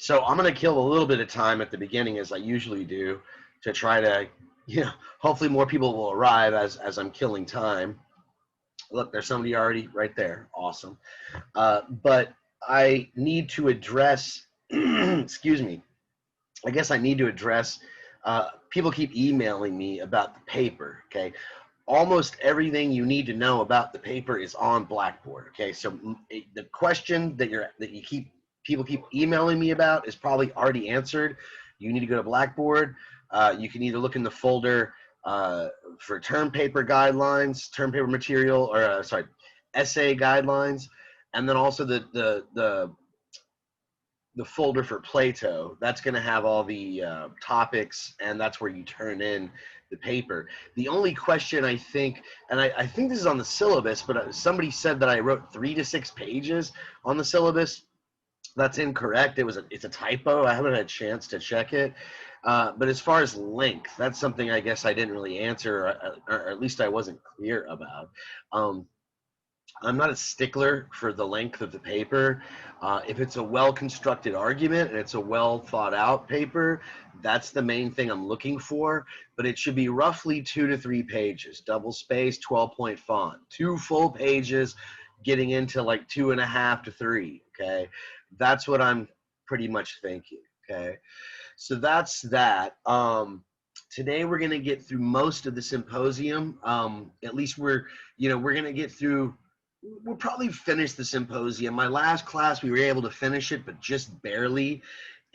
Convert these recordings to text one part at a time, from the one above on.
So I'm going to kill a little bit of time at the beginning, as I usually do, to try to, hopefully more people will arrive as I'm killing time. Look, there's somebody already right there. Awesome. But I need to address, excuse me, I guess I need to address, people keep emailing me about the paper, okay? Almost everything you need to know about the paper is on Blackboard, okay? So the question that people keep emailing me about is probably already answered. You need to go to Blackboard. You can either look in the folder for term paper guidelines, term paper material, or essay guidelines, and then also the folder for Plato. That's going to have all the topics, and that's where you turn in the paper. The only question I think, and I think this is on the syllabus, but somebody said that I wrote 3 to 6 pages on the syllabus. That's incorrect. It's a typo. I haven't had a chance to check it. But as far as length, that's something I guess I didn't really answer, or at least I wasn't clear about. I'm not a stickler for the length of the paper. If it's a well-constructed argument and it's a well-thought-out paper, that's the main thing I'm looking for. But it should be roughly 2 to 3 pages, double space, 12-point font, 2 full pages, getting into like 2.5 to 3. Okay, that's what I'm pretty much thinking. Okay, so that's that. Today we're going to get through most of the symposium. At least we're going to get through. We'll probably finish the symposium. My last class, we were able to finish it, but just barely.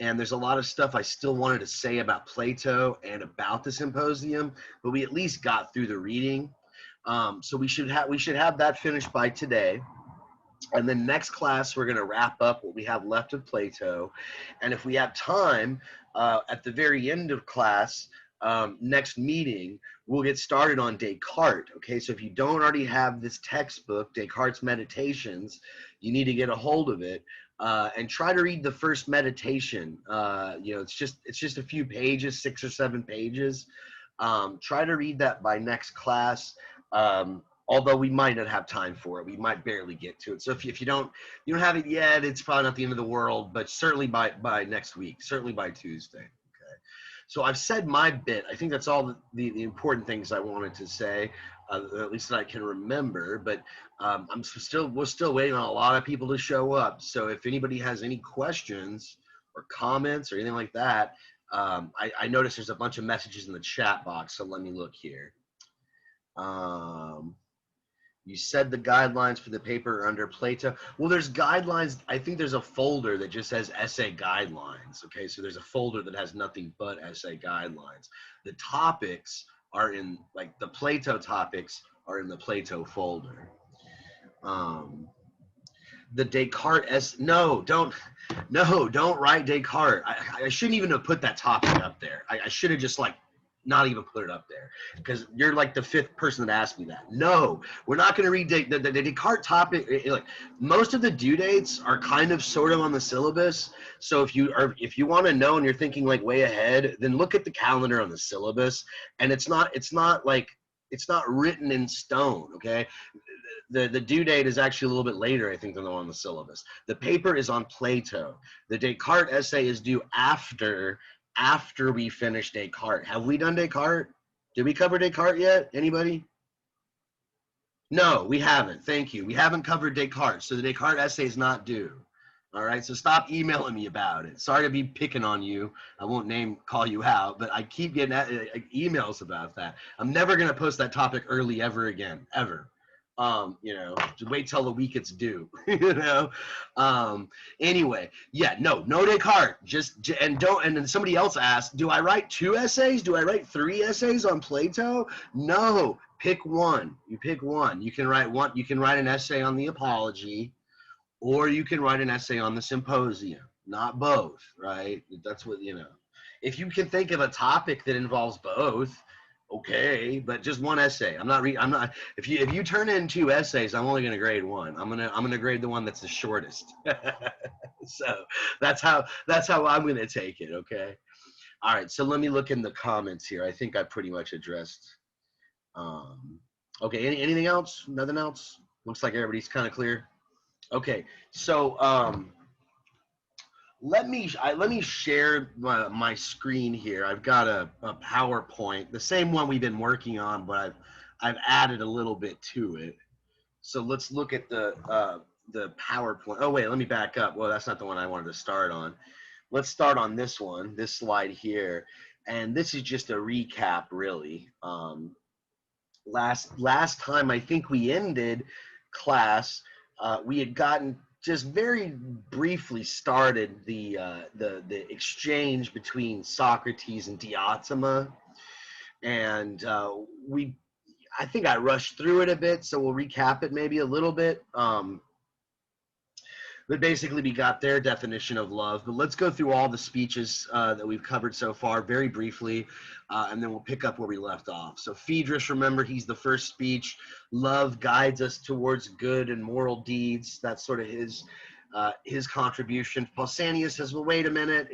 And there's a lot of stuff I still wanted to say about Plato and about the symposium, but we at least got through the reading. So we should have that finished by today. And then next class, we're going to wrap up what we have left of Plato. And if we have time, at the very end of class, next meeting, we'll get started on Descartes. Okay, so if you don't already have this textbook, Descartes Meditations, you need to get a hold of it and try to read the first meditation. It's just a few pages, 6 or 7 pages. Try to read that by next class. Although we might not have time for it, we might barely get to it. So if you don't have it yet, it's probably not the end of the world. But certainly by next week, certainly by Tuesday. Okay. So I've said my bit. I think that's all the important things I wanted to say, at least that I can remember. But we're still waiting on a lot of people to show up. So if anybody has any questions or comments or anything like that, I noticed there's a bunch of messages in the chat box. So let me look here. You said the guidelines for the paper are under Plato. Well, there's guidelines. I think there's a folder that just says essay guidelines. Okay, so there's a folder that has nothing but essay guidelines. The topics are in, like, the Plato topics are in the Plato folder. The Descartes don't write Descartes. I shouldn't even have put that topic up there. I should have just not even put it up there, because you're like the 5th person that asked me that. No, we're not going to read the Descartes topic. Most of the due dates are kind of sort of on the syllabus. So if you want to know and you're thinking like way ahead, then look at the calendar on the syllabus. And it's not written in stone. Okay, the due date is actually a little bit later, I think, than the one on the syllabus. The paper is on Plato. The Descartes essay is due after we finish Descartes. Have we done Descartes? Did we cover Descartes yet? Anybody? No, we haven't. Thank you. We haven't covered Descartes, so the Descartes essay is not due. All right, so stop emailing me about it. Sorry to be picking on you. I won't call you out, but I keep getting emails about that. I'm never going to post that topic early ever again, ever. Just wait till the week it's due. Anyway, yeah, no Descartes. And then somebody else asked, do I write 2 essays? Do I write 3 essays on Plato? No, pick one. You pick one. You can write one. You can write an essay on the Apology, or you can write an essay on the Symposium. Not both, right? That's what If you can think of a topic that involves both, okay, but just one essay. I'm not. If you turn in 2 essays, I'm only going to grade 1. I'm gonna grade the one that's the shortest. So that's how I'm going to take it. Okay. All right. So let me look in the comments here. I think I pretty much addressed. Okay. Anything else? Nothing else? Looks like everybody's kind of clear. Okay. So let me share my screen here. I've got a PowerPoint, the same one we've been working on, but I've added a little bit to it. So let's look at the PowerPoint. Oh wait, let me back up. Well, that's not the one I wanted to start on. Let's start on this one, this slide here, and this is just a recap, really. Last time I think we ended class, we had gotten just very briefly started the exchange between Socrates and Diotima, and I think I rushed through it a bit, so we'll recap it maybe a little bit. But basically, we got their definition of love. But let's go through all the speeches that we've covered so far very briefly, and then we'll pick up where we left off. So Phaedrus, remember, he's the first speech. Love guides us towards good and moral deeds. That's sort of his contribution. Pausanias says, well, wait a minute,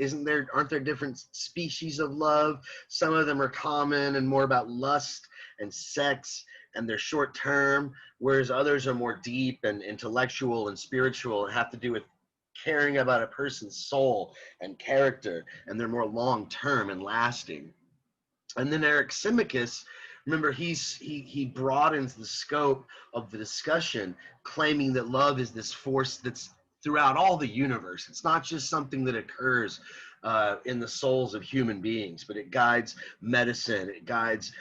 aren't there different species of love? Some of them are common and more about lust and sex, and they're short term, whereas others are more deep and intellectual and spiritual and have to do with caring about a person's soul and character, and they're more long term and lasting. And then Anaximachus, remember, he broadens the scope of the discussion, claiming that love is this force that's throughout all the universe. It's not just something that occurs in the souls of human beings, but it guides medicine, it guides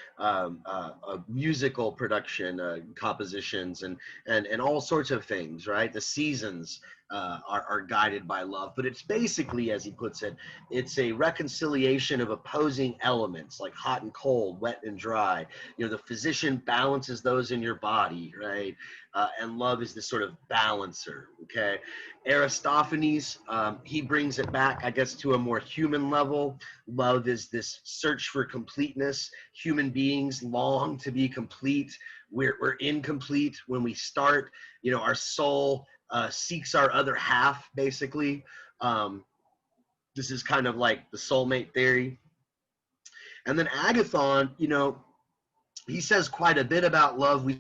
musical production, compositions, and all sorts of things, right? The seasons are guided by love, but it's basically, as he puts it, it's a reconciliation of opposing elements like hot and cold, wet and dry. You know, the physician balances those in your body, right? And love is this sort of balancer, okay? Aristophanes, he brings it back, I guess, to a more human level. Love is this search for completeness. Human beings long to be complete. We're incomplete when we start. You know, our soul seeks our other half, basically. This is kind of like the soulmate theory. And then Agathon, you know, he says quite a bit about love.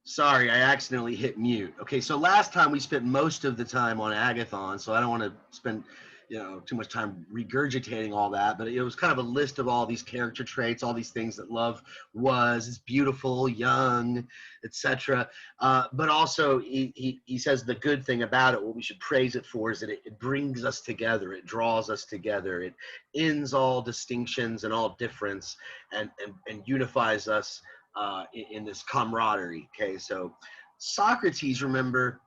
Sorry, I accidentally hit mute. Okay, so last time we spent most of the time on Agathon, so I don't want to spend, you know, too much time regurgitating all that, but it was kind of a list of all these character traits, all these things that love was. It's beautiful, young, etc. But also he says the good thing about it, what we should praise it for, is that it brings us together, it draws us together, it ends all distinctions and all difference, and unifies us in this camaraderie. Okay, so Socrates, remember,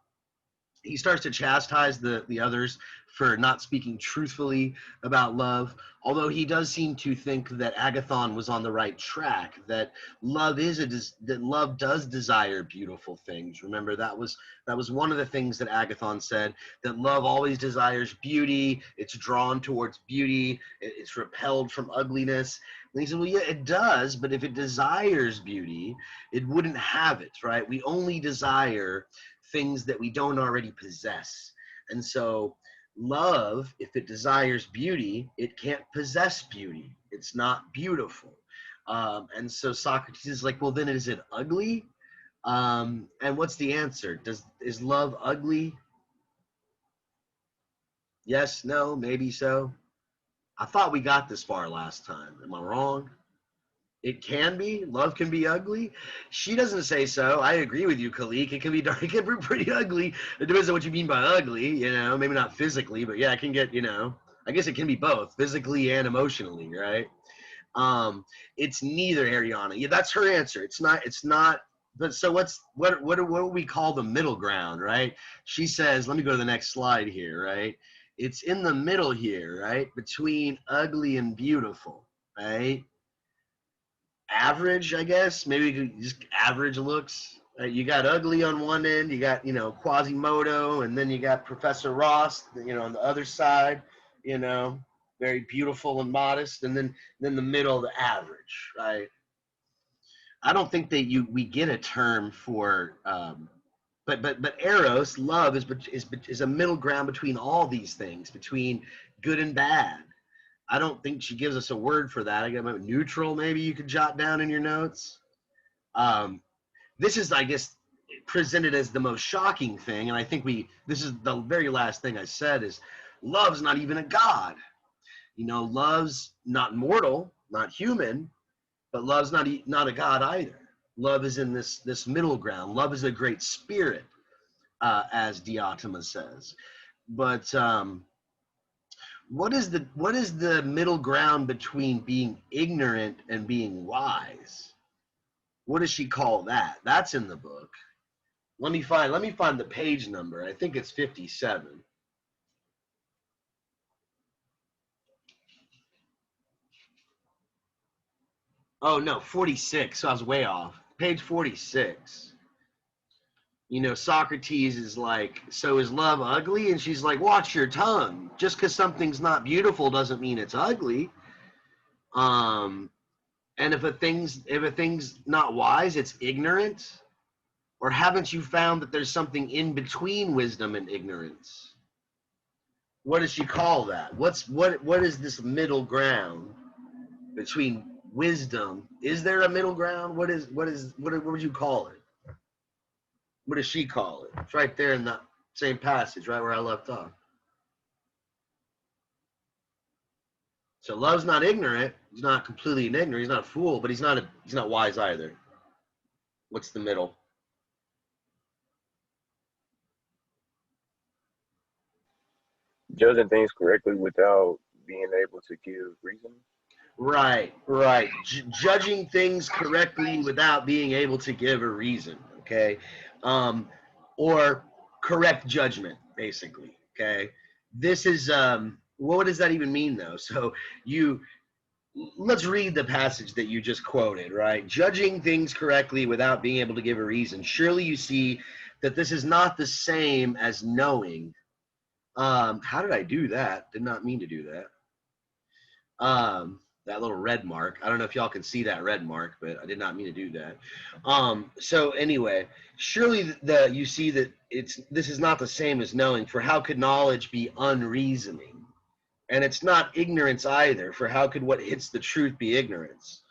he starts to chastise the others for not speaking truthfully about love, although he does seem to think that Agathon was on the right track, that love does desire beautiful things. Remember, that was one of the things that Agathon said, that love always desires beauty, it's drawn towards beauty, it's repelled from ugliness. And he said, well, yeah, it does, but if it desires beauty, it wouldn't have it, right? We only desire things that we don't already possess. And so love, if it desires beauty, it can't possess beauty. It's not beautiful. And so Socrates is like, well, then is it ugly? And what's the answer? Is love ugly? Yes, no, maybe so. I thought we got this far last time. Am I wrong? It can be. Love can be ugly. She doesn't say so. I agree with you, Khalik. It can be dark. It can be pretty ugly. It depends on what you mean by ugly. You know, maybe not physically, but yeah, it can get. You know, I guess it can be both, physically and emotionally, right? It's neither, Ariana. Yeah, that's her answer. It's not. It's not. But so what do we call the middle ground, right? She says. Let me go to the next slide here, right? It's in the middle here, right, between ugly and beautiful, right? Average, I guess. Maybe just average looks. You got ugly on one end, you got, you know, Quasimodo, and then you got Professor Ross, you know, on the other side, you know, very beautiful and modest, and then the middle, the average, right? I don't think that we get a term for, but Eros, love is a middle ground between all these things, between good and bad. I don't think she gives us a word for that. I got neutral. Maybe you could jot down in your notes. This is, I guess, presented as the most shocking thing, and I think this is the very last thing I said, is love's not even a god. You know, love's not mortal, not human, but love's not a god either. Love is in this middle ground. Love is a great spirit, as Diotima says. But what is the middle ground between being ignorant and being wise? What does she call that? That's in the book. Let me find the page number. I think it's 57. Oh no, 46. So I was way off. Page 46. You know, Socrates is like, so is love ugly? And she's like, watch your tongue. Just because something's not beautiful doesn't mean it's ugly. And if a thing's not wise, it's ignorant. Or haven't you found that there's something in between wisdom and ignorance? What does she call that? What is this middle ground between wisdom? Is there a middle ground? What would you call it? What does she call it? It's right there in the same passage, right where I left off. So love's not ignorant. He's not completely ignorant. He's not a fool, but he's not wise either. What's the middle? Judging things correctly without being able to give reason. Right. Judging things correctly without being able to give a reason, okay? Or correct judgment, basically, okay? This is, what does that even mean, though? So let's read the passage that you just quoted, right? Judging things correctly without being able to give a reason. Surely you see that this is not the same as knowing. How did I do that? Did not mean to do that. That little red mark. I don't know if y'all can see that red mark, but I did not mean to do that. So anyway, surely you see that this is not the same as knowing, for how could knowledge be unreasoning? And it's not ignorance either, for how could what hits the truth be ignorance?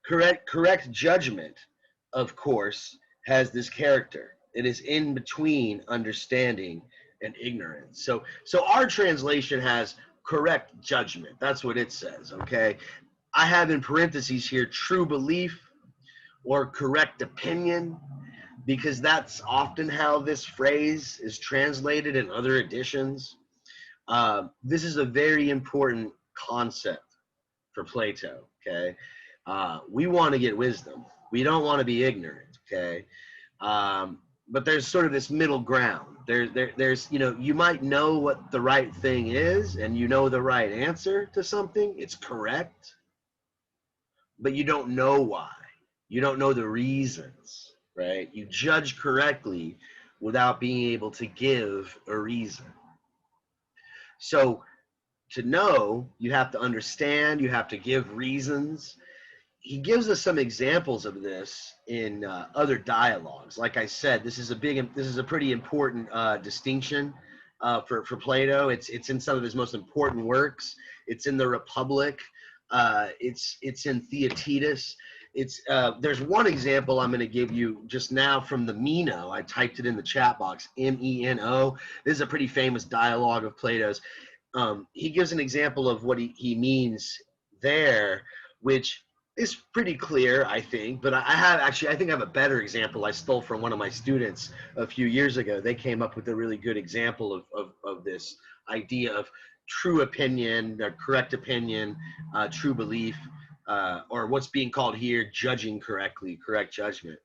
Correct judgment, of course, has this character. It is in between understanding and ignorance. So our translation has correct judgment. That's what it says, okay? I have in parentheses here true belief or correct opinion, because that's often how this phrase is translated in other editions. This is a very important concept for Plato, okay? We want to get wisdom. We don't want to be ignorant, okay? But there's sort of this middle ground. There's, you know, you might know what the right thing is and you know the right answer to something. It's correct, but you don't know why. You don't know the reasons, right? You judge correctly without being able to give a reason. So to know, you have to understand, you have to give reasons. He gives us some examples of this in other dialogues. Like I said, this is a pretty important distinction for Plato. It's in some of his most important works. It's in the Republic. It's in Theaetetus. There's one example I'm going to give you just now from the Meno. I typed it in the chat box, Meno. This is a pretty famous dialogue of Plato's. He gives an example of what he means there, which is pretty clear, I think, but I think I have a better example I stole from one of my students a few years ago. They came up with a really good example of this idea of true opinion, correct opinion, true belief, or what's being called here judging correctly, correct judgment.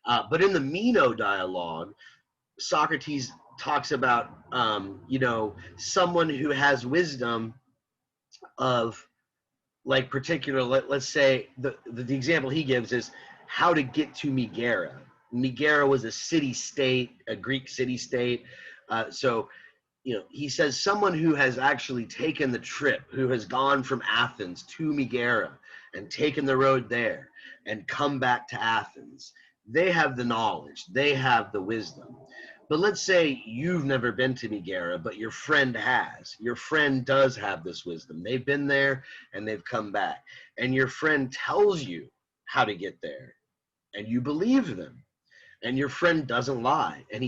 But in the Meno dialogue, Socrates talks about, someone who has wisdom of, like, particular, let's say the example he gives is how to get to Megara. Megara was a city-state, a Greek city-state. So he says someone who has actually taken the trip, who has gone from Athens to Megara and taken the road there and come back to Athens, they have the knowledge, they have the wisdom. But let's say you've never been to Megara, but your friend has. Your friend does have this wisdom. They've been there and they've come back. And your friend tells you how to get there, and you believe them. and your friend doesn't lie, and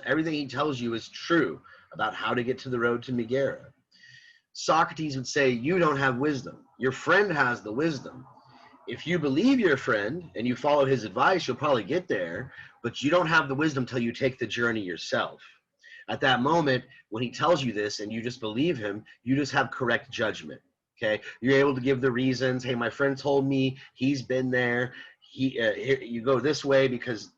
everything he tells you is true about how to get to the road to Megara. Socrates would say, you don't have wisdom. Your friend has the wisdom. If you believe your friend and you follow his advice, you'll probably get there, but you don't have the wisdom till you take the journey yourself. At that moment, when he tells you this and you just believe him, you just have correct judgment. Okay, you're able to give the reasons. Hey, my friend told me, he's been there. You go this way because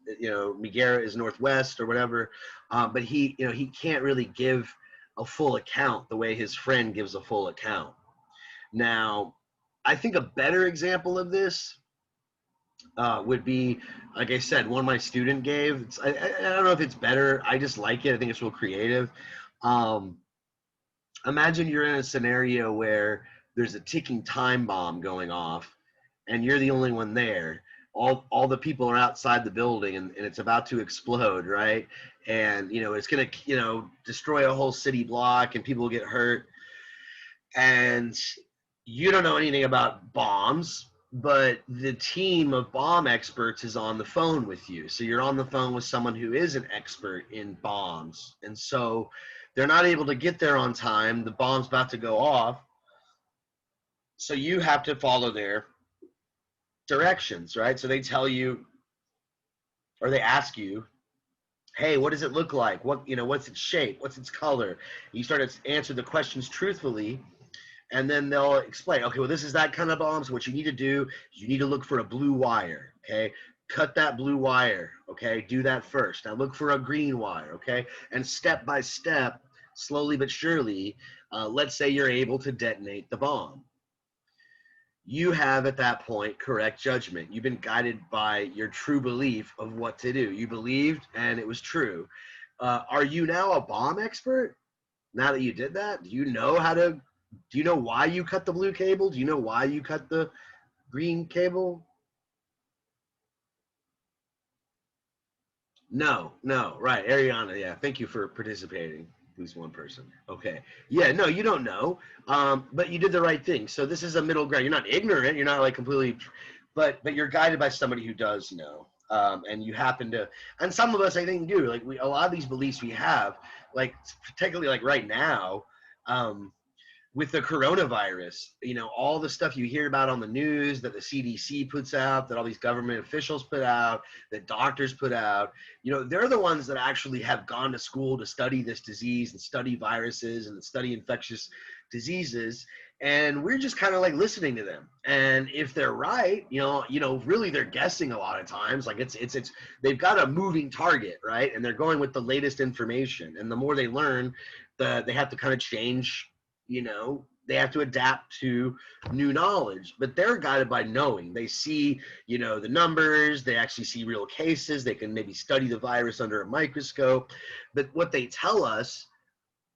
Megara is northwest or whatever, but he can't really give a full account the way his friend gives a full account. Now, I think a better example of this would be, like I said, one my student gave. I don't know if it's better. I just like it. I think it's real creative. Imagine you're in a scenario where there's a ticking time bomb going off, and you're the only one there. All the people are outside the building, and it's about to explode, right? And it's gonna destroy a whole city block, and people will get hurt. And you don't know anything about bombs, but the team of bomb experts is on the phone with you. So you're on the phone with someone who is an expert in bombs. And so they're not able to get there on time. The bomb's about to go off. So you have to follow their directions, right? So they tell you, or they ask you, hey, what does it look like? What's its shape? What's its color? You start to answer the questions truthfully. And then they'll explain, okay, well, this is that kind of bomb. So what you need to do is you need to look for a blue wire, okay? Cut that blue wire, okay? Do that first. Now look for a green wire, okay? And step by step, slowly but surely, let's say you're able to detonate the bomb. You have, at that point, correct judgment. You've been guided by your true belief of what to do. You believed, and it was true. Are you now a bomb expert? Now that you did that, do you know why you cut the blue cable? Do you know why you cut the green cable? No, right. Ariana, yeah. Thank you for participating. At least one person. Okay. Yeah, no, you don't know. But you did the right thing. So this is a middle ground. You're not ignorant. You're not like completely, but you're guided by somebody who does know. And you happen to, and some of us I think do. Like a lot of these beliefs we have, like particularly like right now, with the coronavirus, all the stuff you hear about on the news that the CDC puts out, that all these government officials put out, that doctors put out, they're the ones that actually have gone to school to study this disease and study viruses and study infectious diseases. And we're just kind of like listening to them. And if they're right, really they're guessing a lot of times. Like it's they've got a moving target, right? And they're going with the latest information. And the more they learn, they have to kind of change. They have to adapt to new knowledge, but they're guided by knowing. They see, the numbers, they actually see real cases, they can maybe study the virus under a microscope, but what they tell us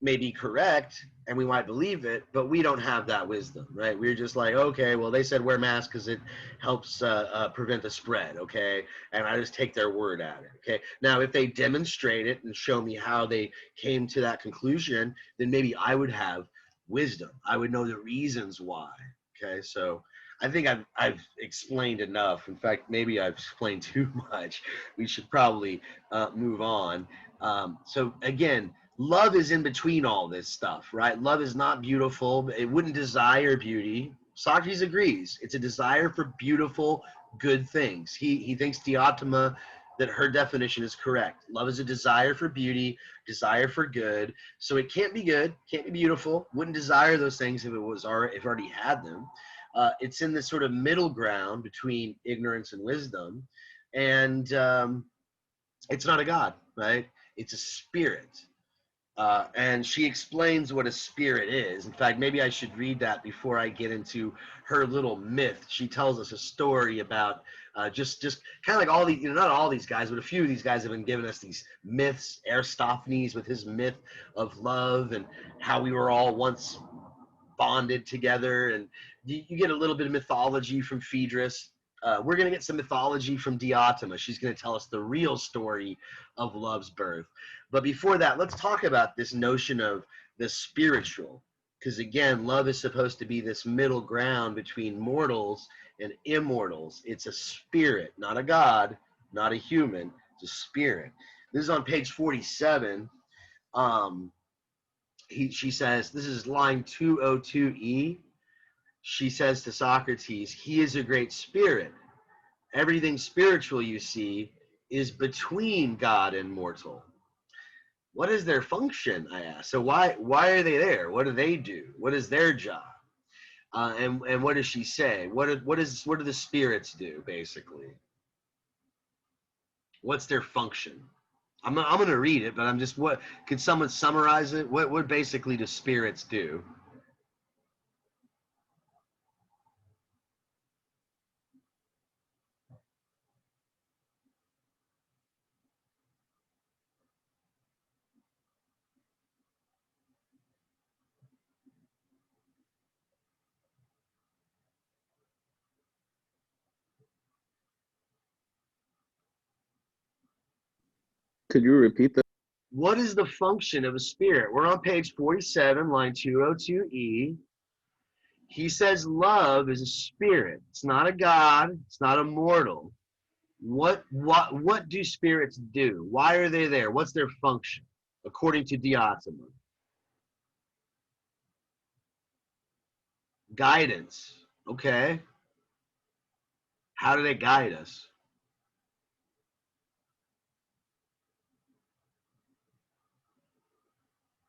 may be correct and we might believe it, but we don't have that wisdom, right? We're just like, okay, well, they said wear masks because it helps prevent the spread, okay? And I just take their word at it, okay? Now, if they demonstrate it and show me how they came to that conclusion, then maybe I would have wisdom. I would know the reasons why. Okay, so I think I've explained enough. In fact, maybe I've explained too much. We should probably move on. So again, love is in between all this stuff, right? Love is not beautiful. It wouldn't desire beauty. Socrates agrees. It's a desire for beautiful, good things. He thinks Diotima, that her definition is correct. Love is a desire for beauty, desire for good. So it can't be good, can't be beautiful. Wouldn't desire those things if it already had them. It's in this sort of middle ground between ignorance and wisdom, and it's not a god, right? It's a spirit. And she explains what a spirit is. In fact, maybe I should read that before I get into her little myth. She tells us a story about just kind of like all these, not all these guys, but a few of these guys have been giving us these myths. Aristophanes with his myth of love and how we were all once bonded together. And you get a little bit of mythology from Phaedrus. We're going to get some mythology from Diotima. She's going to tell us the real story of love's birth. But before that, let's talk about this notion of the spiritual. Because again, love is supposed to be this middle ground between mortals and immortals. It's a spirit, not a god, not a human. It's a spirit. This is on page 47. She says, this is line 202E. She says to Socrates, he is a great spirit. Everything spiritual you see is between God and mortal. What is their function, I ask? So why are they there? What do they do? What is their job? And what does she say? What do the spirits do, basically? What's their function? I'm going to read it, but I'm just, what could someone summarize it? What basically do spirits do? Could you repeat that? What is the function of a spirit? We're on page 47, line 202E. He says love is a spirit. It's not a god. It's not a mortal. What do spirits do? Why are they there? What's their function, according to Diotima? Guidance. Okay. How do they guide us?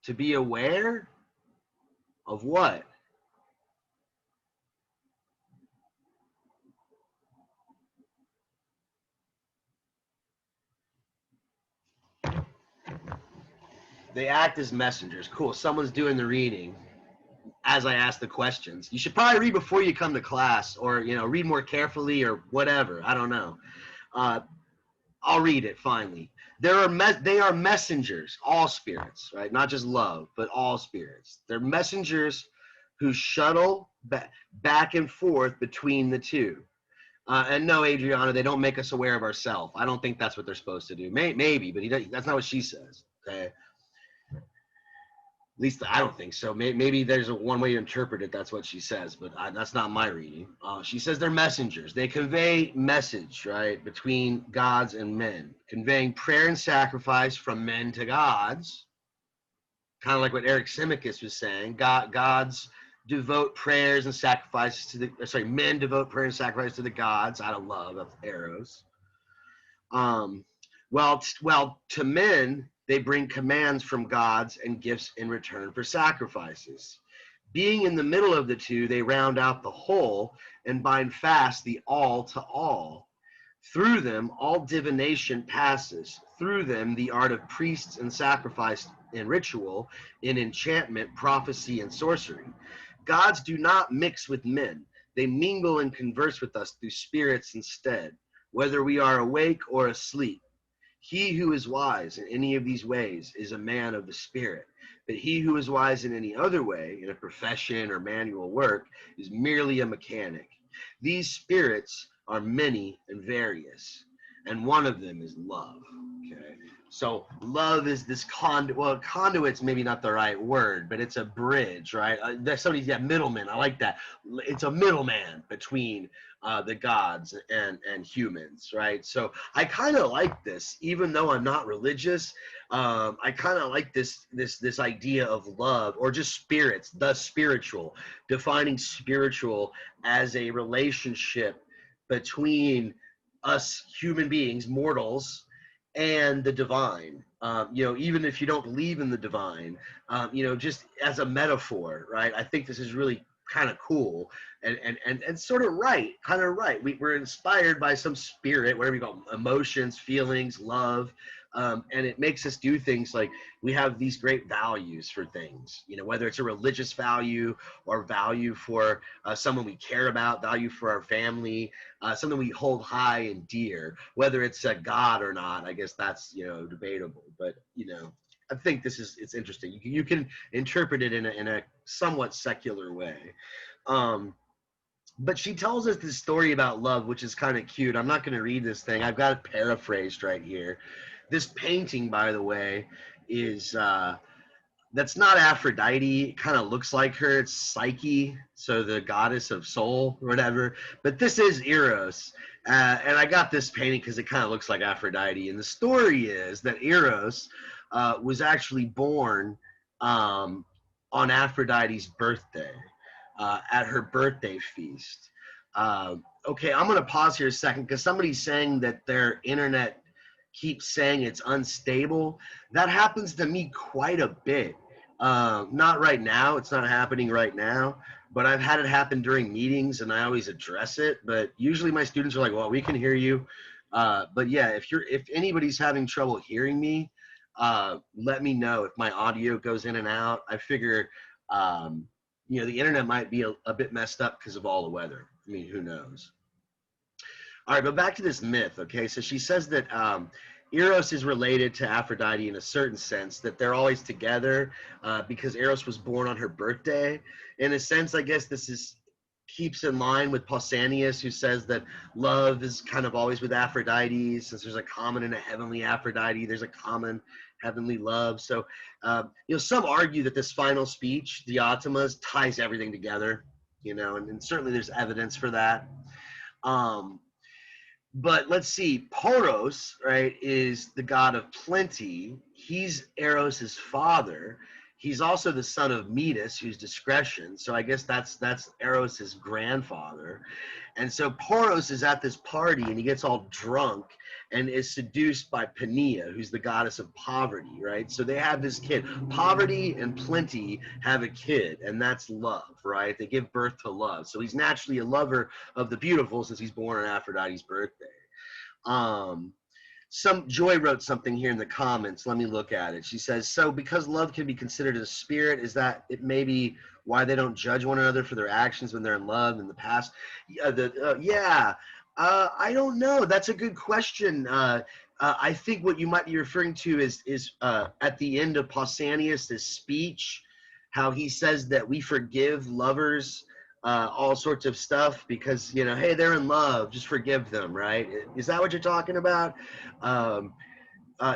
To be aware of what? They act as messengers. Cool. Someone's doing the reading as I ask the questions. You should probably read before you come to class, or read more carefully, or whatever. I don't know. I'll read it finally. They are messengers, all spirits, right? Not just love, but all spirits. They're messengers who shuttle back and forth between the two. And no, Adriana, they don't make us aware of ourselves. I don't think that's what they're supposed to do. Maybe, but that's not what she says. Okay. At least I don't think so. Maybe there's one way to interpret it. That's what she says, but that's not my reading. She says they're messengers. They convey message, right, between gods and men, conveying prayer and sacrifice from men to gods. Kind of like what Eric Simicus was saying. Gods devote prayers and sacrifices to the. Men devote prayer and sacrifice to the gods out of love, of Eros. Well, to men, they bring commands from gods and gifts in return for sacrifices. Being in the middle of the two, they round out the whole and bind fast the all to all. Through them, all divination passes. Through them, the art of priests and sacrifice and ritual, in enchantment, prophecy, and sorcery. Gods do not mix with men. They mingle and converse with us through spirits instead, whether we are awake or asleep. He who is wise in any of these ways is a man of the spirit, but he who is wise in any other way, in a profession or manual work, is merely a mechanic. These spirits are many and various, and one of them is love. Okay, so love is this conduit. Well, conduit's maybe not the right word, but it's a bridge, right? Middleman. I like that. It's a middleman between the gods and humans, right? So I kind of like this, even though I'm not religious. I kind of like this idea of love, or just spirits, the spiritual, defining spiritual as a relationship between us human beings, mortals, and the divine. Even if you don't believe in the divine, just as a metaphor, right? I think this is really kind of cool and sort of kind of right. We're inspired by some spirit, whatever you call them, emotions, feelings, love, and it makes us do things like we have these great values for things, whether it's a religious value or value for someone we care about, value for our family, something we hold high and dear, whether it's a god or not. I guess that's debatable, but I think it's interesting. You can interpret it in a somewhat secular way. But she tells us this story about love, which is kind of cute. I'm not going to read this thing. I've got it paraphrased right here. This painting, by the way, is That's not Aphrodite. It kind of looks like her. It's Psyche, so the goddess of soul or whatever. But this is Eros. And I got this painting because it kind of looks like Aphrodite. And the story is that Eros was actually born on Aphrodite's birthday, at her birthday feast. Okay, I'm going to pause here a second because somebody's saying that their internet keeps saying it's unstable. That happens to me quite a bit. Not right now. It's not happening right now, but I've had it happen during meetings and I always address it. But usually my students are like, well, we can hear you. But yeah, if anybody's having trouble hearing me, let me know if my audio goes in and out. I figure, the internet might be a bit messed up because of all the weather. I mean, who knows? All right, but back to this myth, okay? So she says that Eros is related to Aphrodite in a certain sense, that they're always together because Eros was born on her birthday. In a sense, I guess this keeps in line with Pausanias, who says that love is kind of always with Aphrodite, since there's a common and a heavenly Aphrodite, there's a common heavenly love. So, some argue that this final speech, Diotima's, ties everything together, and certainly there's evidence for that. But let's see, Poros, right, is the god of plenty. He's Eros's father. He's also the son of Metis, who's discretion. So I guess that's Eros's grandfather. And so Poros is at this party and he gets all drunk and is seduced by Penia, who's the goddess of poverty, right? So they have this kid. Poverty and plenty have a kid, and that's love, right? They give birth to love. So he's naturally a lover of the beautiful since he's born on Aphrodite's birthday. Joy wrote something here in the comments. Let me look at it. She says, so because love can be considered a spirit, is that it may be why they don't judge one another for their actions when they're in love in the past? I don't know. That's a good question. I think what you might be referring to is at the end of Pausanias' speech, how he says that we forgive lovers all sorts of stuff because, hey, they're in love, just forgive them, right? Is that what you're talking about?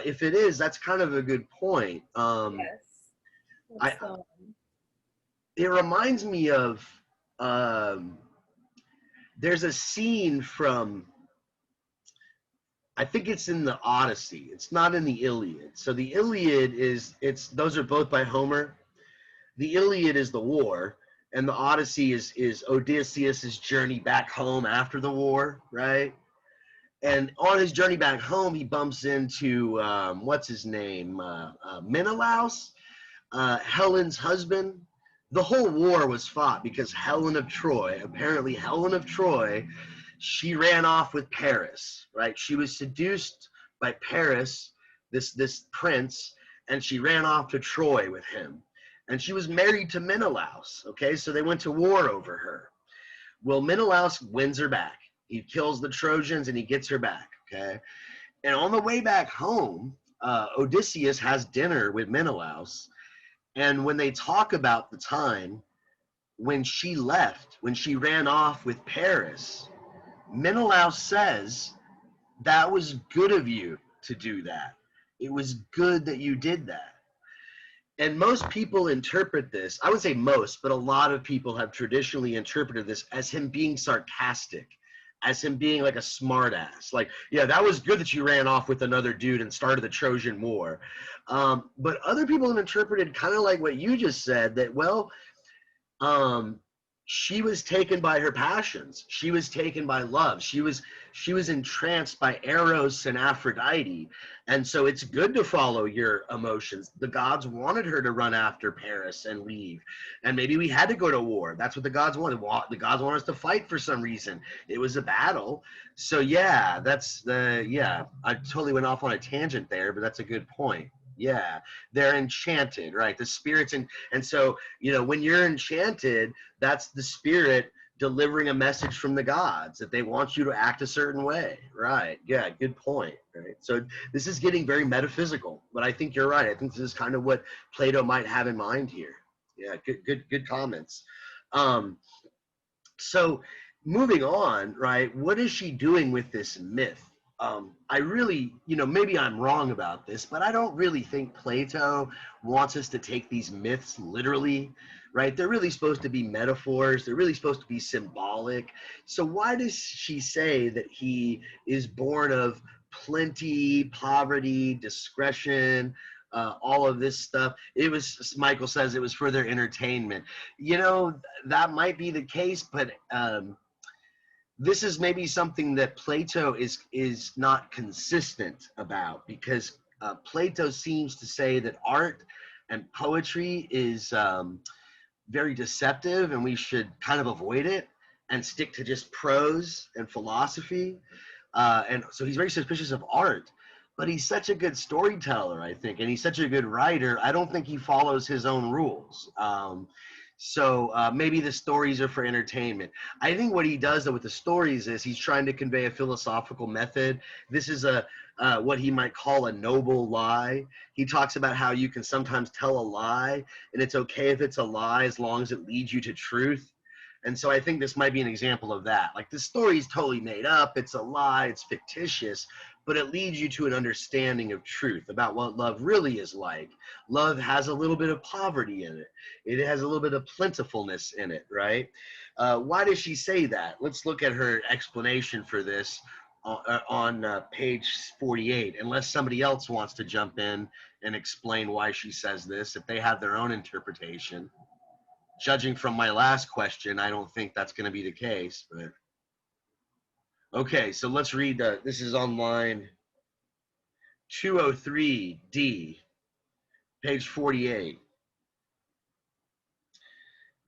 If it is, that's kind of a good point. Yes. It reminds me of, there's a scene from, I think it's in the Odyssey. It's not in the Iliad. So the Iliad those are both by Homer. The Iliad is the war, and the Odyssey is Odysseus' journey back home after the war, right? And on his journey back home, he bumps into, what's his name? Menelaus, Helen's husband. The whole war was fought because Helen of Troy, she ran off with Paris, right? She was seduced by Paris, this prince, and she ran off to Troy with him. And she was married to Menelaus, okay? So they went to war over her. Well, Menelaus wins her back. He kills the Trojans and he gets her back, okay? And on the way back home, Odysseus has dinner with Menelaus. And when they talk about the time when she left, when she ran off with Paris, Menelaus says, that was good of you to do that. It was good that you did that. And most people interpret this, I would say most, but a lot of people have traditionally interpreted this as him being sarcastic, as him being like a smart ass. Like, yeah, that was good that you ran off with another dude and started the Trojan War. But other people have interpreted kind of like what you just said, that, well, she was taken by her passions. She was taken by love. She was entranced by Eros and Aphrodite. And so it's good to follow your emotions. The gods wanted her to run after Paris and leave. And maybe we had to go to war. That's what the gods wanted. The gods wanted us to fight for some reason. It was a battle. So yeah, I totally went off on a tangent there, but that's a good point. Yeah, they're enchanted, right? The spirits, and so, when you're enchanted, that's the spirit delivering a message from the gods that they want you to act a certain way, right? Yeah, good point, right? So this is getting very metaphysical, but I think you're right. I think this is kind of what Plato might have in mind here. Yeah, good comments. So moving on, right? What is she doing with this myth? I really, maybe I'm wrong about this, but I don't really think Plato wants us to take these myths literally, right? They're really supposed to be metaphors. They're really supposed to be symbolic. So why does she say that he is born of plenty, poverty, discretion, all of this stuff? It was, Michael says, it was for their entertainment. That might be the case, but this is maybe something that Plato is not consistent about, because Plato seems to say that art and poetry is very deceptive, and we should kind of avoid it and stick to just prose and philosophy. And so he's very suspicious of art, but he's such a good storyteller, I think, and he's such a good writer. I don't think he follows his own rules. So maybe the stories are for entertainment. I think what he does, though, with the stories is he's trying to convey a philosophical method. This is what he might call a noble lie. He talks about how you can sometimes tell a lie, and it's okay if it's a lie as long as it leads you to truth. And so I think this might be an example of that. Like, the story is totally made up. It's a lie. It's fictitious. But it leads you to an understanding of truth about what love really is like. Love has a little bit of poverty in it. It has a little bit of plentifulness in it, right? Why does she say that? Let's look at her explanation for this on page 48, unless somebody else wants to jump in and explain why she says this, if they have their own interpretation. Judging from my last question, I don't think that's going to be the case, but... Okay, so let's read, this is on line 203D, page 48.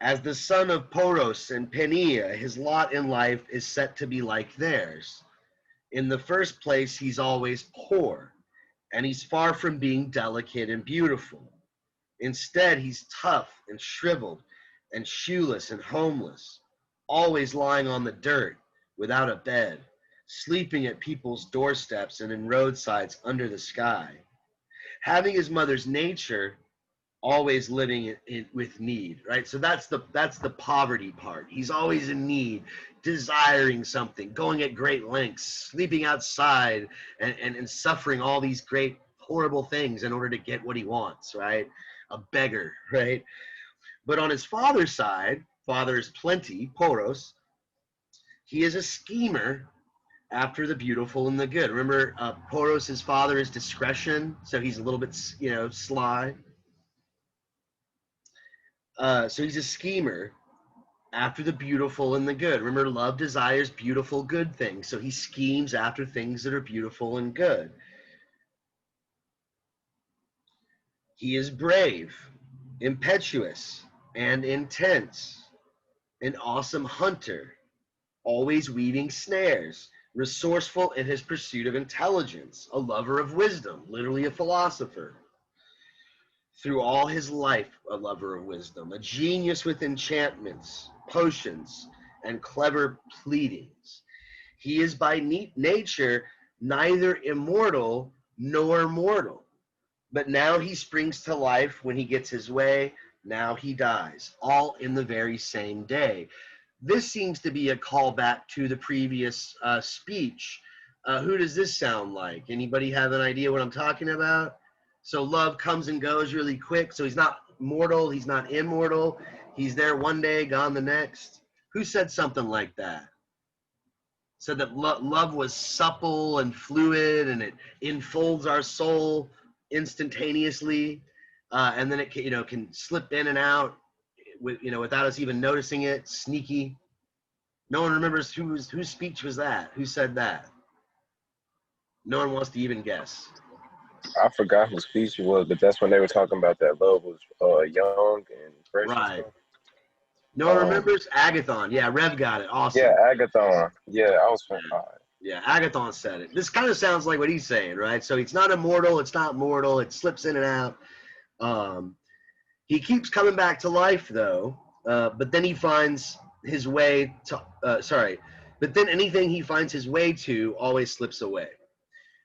As the son of Poros and Penia, his lot in life is set to be like theirs. In the first place, he's always poor, and he's far from being delicate and beautiful. Instead, he's tough and shriveled and shoeless and homeless, always lying on the dirt, without a bed, sleeping at people's doorsteps and in roadsides under the sky. Having his mother's nature, always living with need, right? So that's the poverty part. He's always in need, desiring something, going at great lengths, sleeping outside, and suffering all these great, horrible things in order to get what he wants, right? A beggar, right? But on his father's side, father is plenty, Poros, he is a schemer after the beautiful and the good. Remember, Poros' father is discretion, so he's a little bit, sly. So he's a schemer after the beautiful and the good. Remember, love desires beautiful, good things. So he schemes after things that are beautiful and good. He is brave, impetuous, and intense, an awesome hunter, always weaving snares, resourceful in his pursuit of intelligence, a lover of wisdom, literally a philosopher. Through all his life, a lover of wisdom, a genius with enchantments, potions, and clever pleadings. He is by nature neither immortal nor mortal. But now he springs to life when he gets his way, now he dies, all in the very same day. This seems to be a callback to the previous speech. Who does this sound like? Anybody have an idea what I'm talking about? So love comes and goes really quick. So he's not mortal, he's not immortal. He's there one day, gone the next. Who said something like that? Said that love was supple and fluid, and it enfolds our soul instantaneously, and then it can slip in and out without us even noticing it. Sneaky. No one remembers whose speech was that. Who said that? No one wants to even guess. I forgot whose speech it was, but that's when they were talking about that love was young and fresh. Right. No one remembers? Agathon. Yeah, Rev got it. Awesome. Yeah, Agathon. Yeah, I was from. Yeah, Agathon said it. This kind of sounds like what he's saying, right? So it's not immortal, it's not mortal, it slips in and out. He keeps coming back to life, though, but then he finds his way to, but then anything he finds his way to always slips away.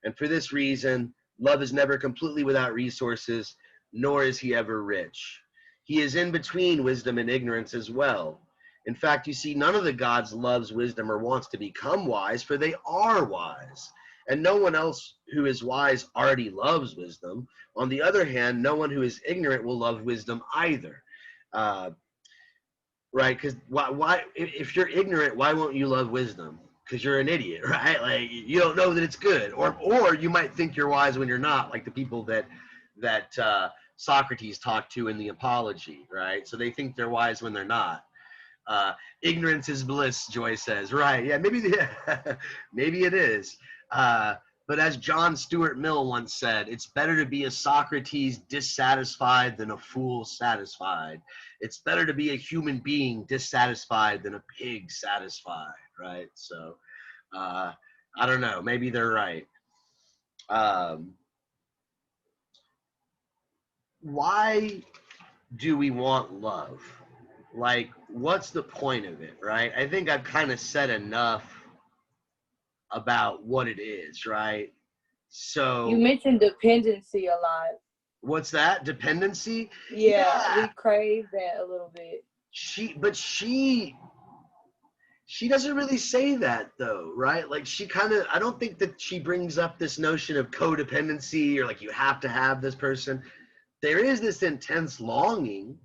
And for this reason, love is never completely without resources, nor is he ever rich. He is in between wisdom and ignorance as well. In fact, you see, none of the gods loves wisdom or wants to become wise, for they are wise. And no one else who is wise already loves wisdom. On the other hand, no one who is ignorant will love wisdom either. Right? Because why, if you're ignorant, why won't you love wisdom? Because you're an idiot, right? Like, you don't know that it's good, or you might think you're wise when you're not, like the people that Socrates talked to in the Apology, right? So they think they're wise when they're not. Ignorance is bliss, Joy says. Right? Yeah, maybe maybe it is. But as John Stuart Mill once said, it's better to be a Socrates dissatisfied than a fool satisfied. It's better to be a human being dissatisfied than a pig satisfied, right? So, I don't know. Maybe they're right. Why do we want love? Like, what's the point of it, right? I think I've kind of said enough about what it is, right? So You mentioned dependency a lot. what's that? Dependency? Yeah, we crave that a little bit. She doesn't really say that though, right? Like she kind of, I don't think that she brings up this notion of codependency or like you have to have this person. There is this intense longing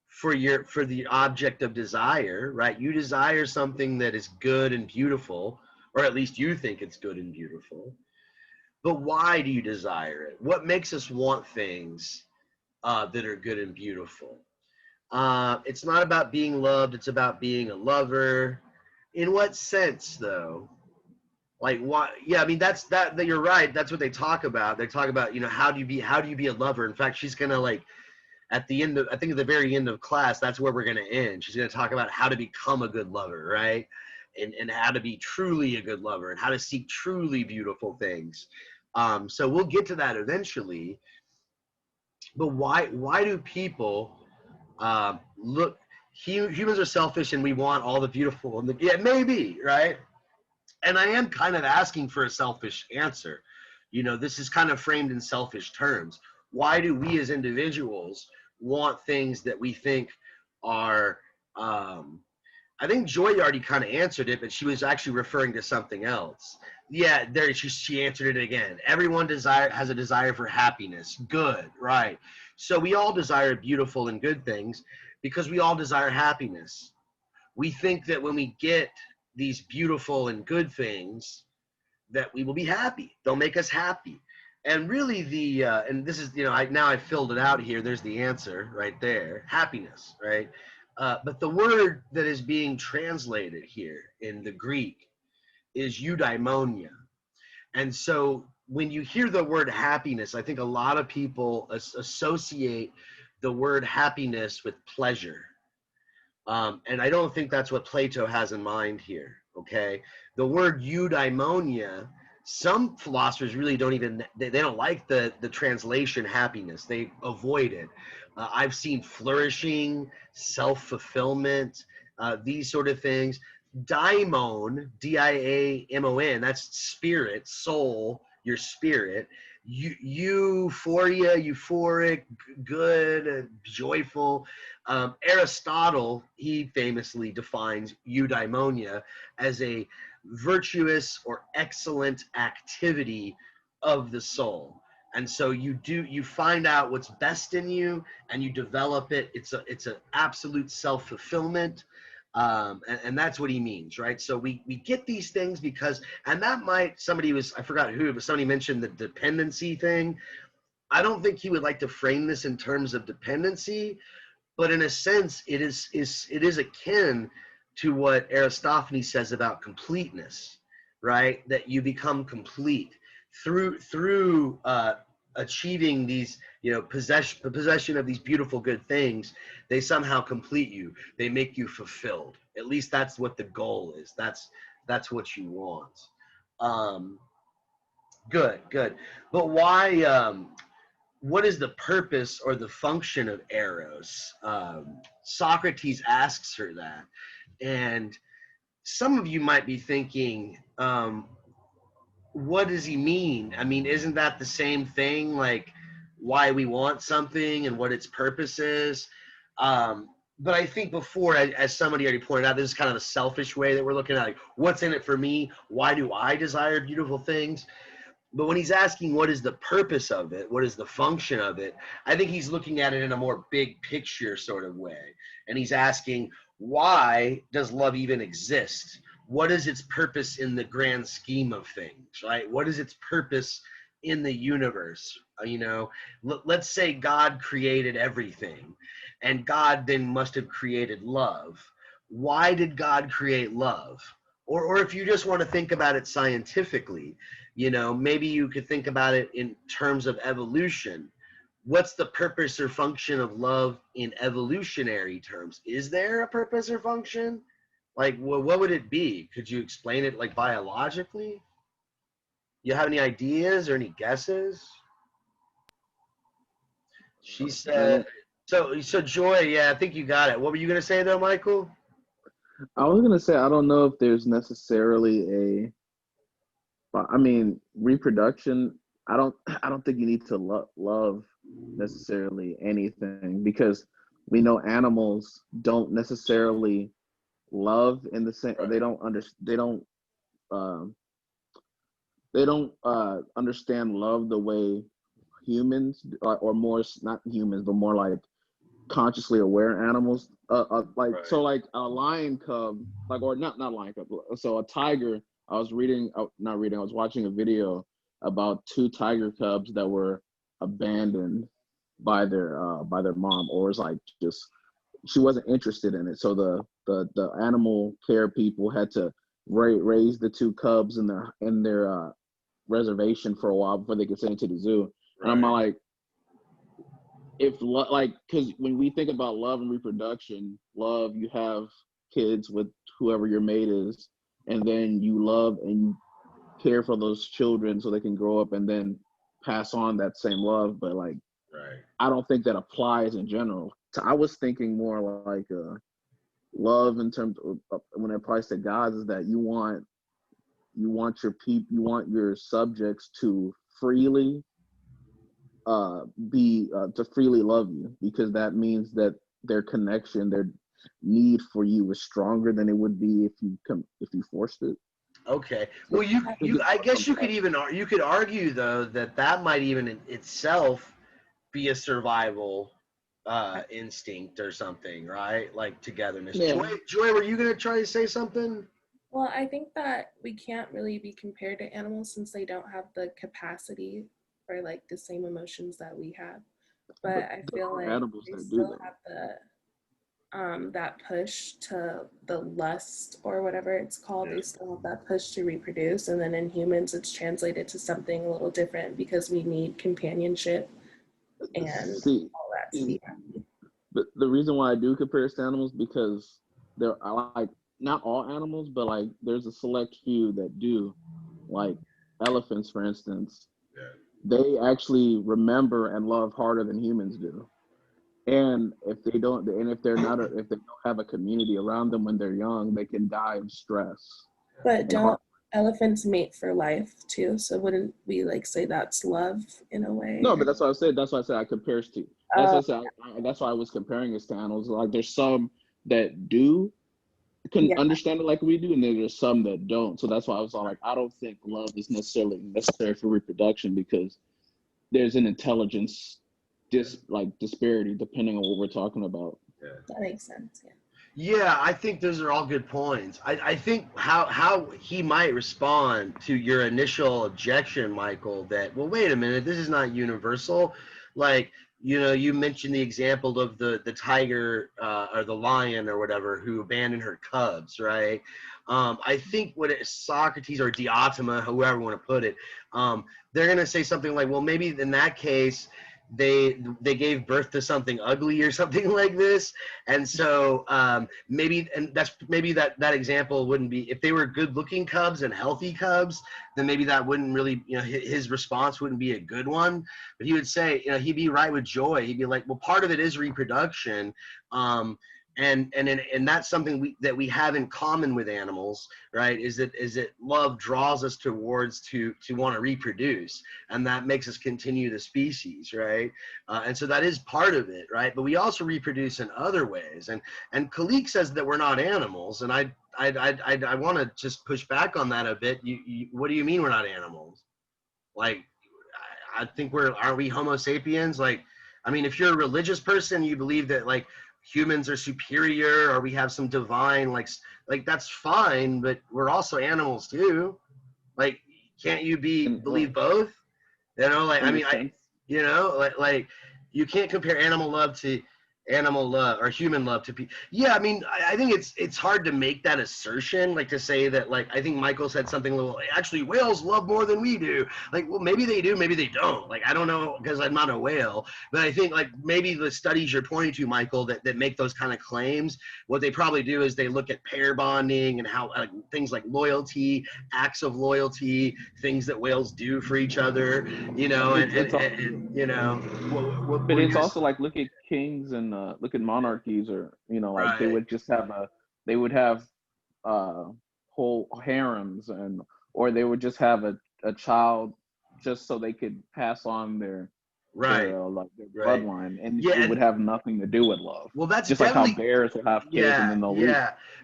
for the object of desire, right? You desire something that is good and beautiful, or at least you think it's good and beautiful. But why do you desire it? What makes us want things that are good and beautiful? It's not about being loved, it's about being a lover. In what sense, though? Like, what? Yeah, I mean, that you're right. That's what they talk about. They talk about, how do you be a lover? In fact, she's gonna, like, at the end of, I think at the very end of class, that's where we're gonna end. She's gonna talk about how to become a good lover, right? And how to be truly a good lover and how to seek truly beautiful things. So we'll get to that eventually. But why do people look? Humans are selfish, and we want all the beautiful. And yeah, maybe, right? And I am kind of asking for a selfish answer. This is kind of framed in selfish terms. Why do we as individuals want things that we think are? I think Joy already kind of answered it, but she was actually referring to something else. Yeah, there she answered it again. Everyone has a desire for happiness. Good, right? So we all desire beautiful and good things because we all desire happiness. We think that when we get these beautiful and good things, that we will be happy. They'll make us happy. And really and this is, now I've filled it out here. There's the answer right there. Happiness, right? But the word that is being translated here in the Greek is eudaimonia. And so when you hear the word happiness, I think a lot of people associate the word happiness with pleasure. And I don't think that's what Plato has in mind here, okay? The word eudaimonia, some philosophers really don't even, they don't like the translation happiness. They avoid it. I've seen flourishing, self-fulfillment, these sort of things. Daimon, D-I-A-M-O-N, that's spirit, soul, your spirit. Euphoria, euphoric, good, joyful. Aristotle, he famously defines eudaimonia as a virtuous or excellent activity of the soul. And so you find out what's best in you and you develop it. It's an absolute self-fulfillment. And that's what he means, right? So we get these things because, and that might, I forgot who, but somebody mentioned the dependency thing. I don't think he would like to frame this in terms of dependency, but in a sense, it is akin to what Aristophanes says about completeness, right? That you become complete through achieving these, possession of these beautiful good things. They somehow complete you. They make you fulfilled. At least that's what the goal is. That's what you want. Good. But why? What is the purpose or the function of Eros? Socrates asks her that, and some of you might be thinking, what does he mean? I mean, isn't that the same thing? Like, why we want something and what its purpose is? but I think before, as somebody already pointed out, this is kind of a selfish way that we're looking at, like, what's in it for me? Why do I desire beautiful things? But when he's asking what is the purpose of it, what is the function of it, I think he's looking at it in a more big picture sort of way. And he's asking, why does love even exist? What is its purpose in the grand scheme of things, right? What is its purpose in the universe? Let's say God created everything, and God then must have created love. Why did God create love? Or if you just want to think about it scientifically, maybe you could think about it in terms of evolution. What's the purpose or function of love in evolutionary terms? Is there a purpose or function? Like, what would it be? Could you explain it, like, biologically? You have any ideas or any guesses? She said, so Joy, yeah, I think you got it. What were you going to say, though, Michael? I was gonna say I don't know if there's necessarily reproduction. I don't think you need to love necessarily anything, because we know animals don't necessarily love in the same. They don't understand love the way humans, or more, not humans, but more like consciously aware animals, like, Right. so like a lion cub, like, or not lion cub, so a tiger. I was watching a video about two tiger cubs that were abandoned by their mom, or was like, just, she wasn't interested in it, so the animal care people had to raise the two cubs in their reservation for a while before they could send it to the zoo. Right. And I'm like, because when we think about love and reproduction, love, you have kids with whoever your mate is, and then you love and you care for those children so they can grow up and then pass on that same love. But like, Right. I don't think that applies in general. So I was thinking more like love in terms of, when it applies to God, is that you want your subjects to freely to freely love you, because that means that their connection, their need for you is stronger than it would be if you forced it. Okay. Well, I guess you could argue, though, that might even in itself be a survival instinct or something, right? Like togetherness. Yeah. Joy, were you gonna try to say something? Well, I think that we can't really be compared to animals since they don't have the capacity for like the same emotions that we have. But I feel like animals they that do still that. have that push to the lust or whatever it's called. Yeah. They still have that push to reproduce, and then in humans it's translated to something a little different because we need companionship and all that to be happy. But the reason why I do compare it to animals, because I like, not all animals, but like there's a select few that do, like elephants, for instance. Yeah. They actually remember and love harder than humans do. And if they don't have a community around them when they're young, they can die of stress. But don't elephants mate for life too? So wouldn't we like say that's love in a way? No, but that's what I said. That's why I said I compares to. That's what I said. That's why I was comparing this to animals. Like, there's some that can understand it like we do, and then there's some that don't. So that's why I was all like, I don't think love is necessarily necessary for reproduction, because there's an intelligence disparity depending on what we're talking about. Yeah. That makes sense. Yeah. Yeah, I think those are all good points. I think how he might respond to your initial objection, Michael, that, well, wait a minute, this is not universal. Like, you mentioned the example of the tiger or the lion or whatever who abandoned her cubs, right? I think Socrates or Diotima, however you want to put it, they're going to say something like, well, maybe in that case, they gave birth to something ugly or something like this, and so maybe that example wouldn't be, if they were good looking cubs and healthy cubs, then maybe that wouldn't really, his response wouldn't be a good one. But he would say, he'd be right with Joy. He'd be like, well, part of it is reproduction, and that's something that we have in common with animals, right? Is that love draws us towards to want to reproduce, and that makes us continue the species, right? And so that is part of it, right? But we also reproduce in other ways, and Khalik says that we're not animals, and I want to just push back on that a bit. What do you mean we're not animals? Like, I think aren't we Homo sapiens? Like, I mean, if you're a religious person, you believe that like humans are superior or we have some divine like that's fine, but we're also animals too. Like, can't you believe both? You know, like, I mean, you know, like you can't compare animal love to animal love or human love to people. Yeah, I mean, I think it's hard to make that assertion, like to say that, like, I think Michael said something a little, actually whales love more than we do. Like, well, maybe they do, maybe they don't. Like, I don't know, because I'm not a whale, but I think like maybe the studies you're pointing to, Michael, that make those kind of claims, what they probably do is they look at pair bonding and how things like loyalty, acts of loyalty, things that whales do for each other, you know, and you know, but it's also like, look at kings and look at monarchies, or, you know, like, right. they would have whole harems, or they would just have a child just so they could pass on their bloodline, and it would have nothing to do with love. Well, that's just like how bears will have kids and then they'll leave.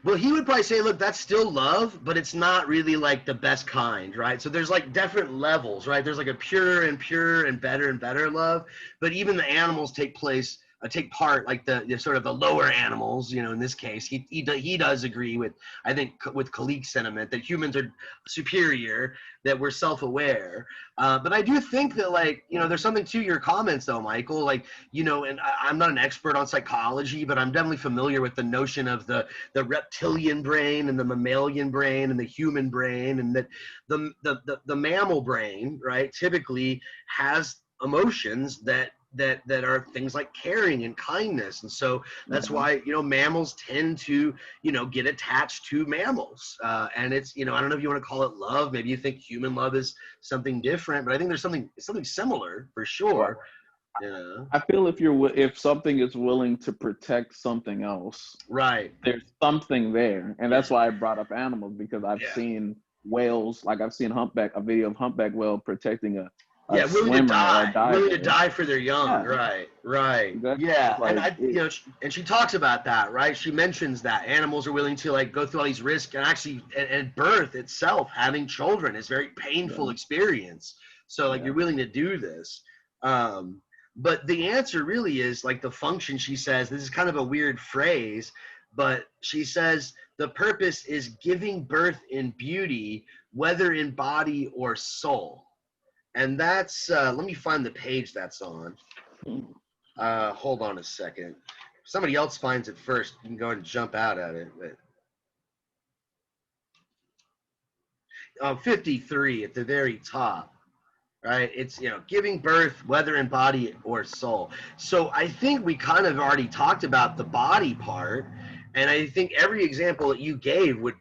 Well, he would probably say, look, that's still love, but it's not really like the best kind, right? So there's like different levels, right? There's like a pure and better love, but even the animals take part, like the sort of the lower animals, you know. In this case, he does agree with, I think, with Khalik's sentiment that humans are superior, that we're self-aware. But I do think that, like, you know, there's something to your comments though, Michael. Like, you know, and I'm not an expert on psychology, but I'm definitely familiar with the notion of the reptilian brain and the mammalian brain and the human brain, and that the mammal brain, right, typically has emotions that are things like caring and kindness. And so that's why, you know, mammals tend to, you know, get attached to mammals. And it's, you know, I don't know if you want to call it love. Maybe you think human love is something different, but I think there's something similar for sure. Yeah. I feel if something is willing to protect something else, right, there's something there. And that's why I brought up animals, because I've seen whales, like I've seen a video of humpback whale protecting a willing to die for their young. Right. Exactly. Yeah. Like, you know, and she talks about that, right? She mentions that animals are willing to like go through all these risks, and actually, and birth itself, having children, is a very painful experience. So like, you're willing to do this. But the answer really is like the function. She says, this is kind of a weird phrase, but she says the purpose is giving birth in beauty, whether in body or soul. And that's, let me find the page that's on. Hold on a second. If somebody else finds it first, you can go ahead and jump out at it. But 53 at the very top, right? It's, you know, giving birth, whether in body or soul. So I think we kind of already talked about the body part, and I think every example that you gave would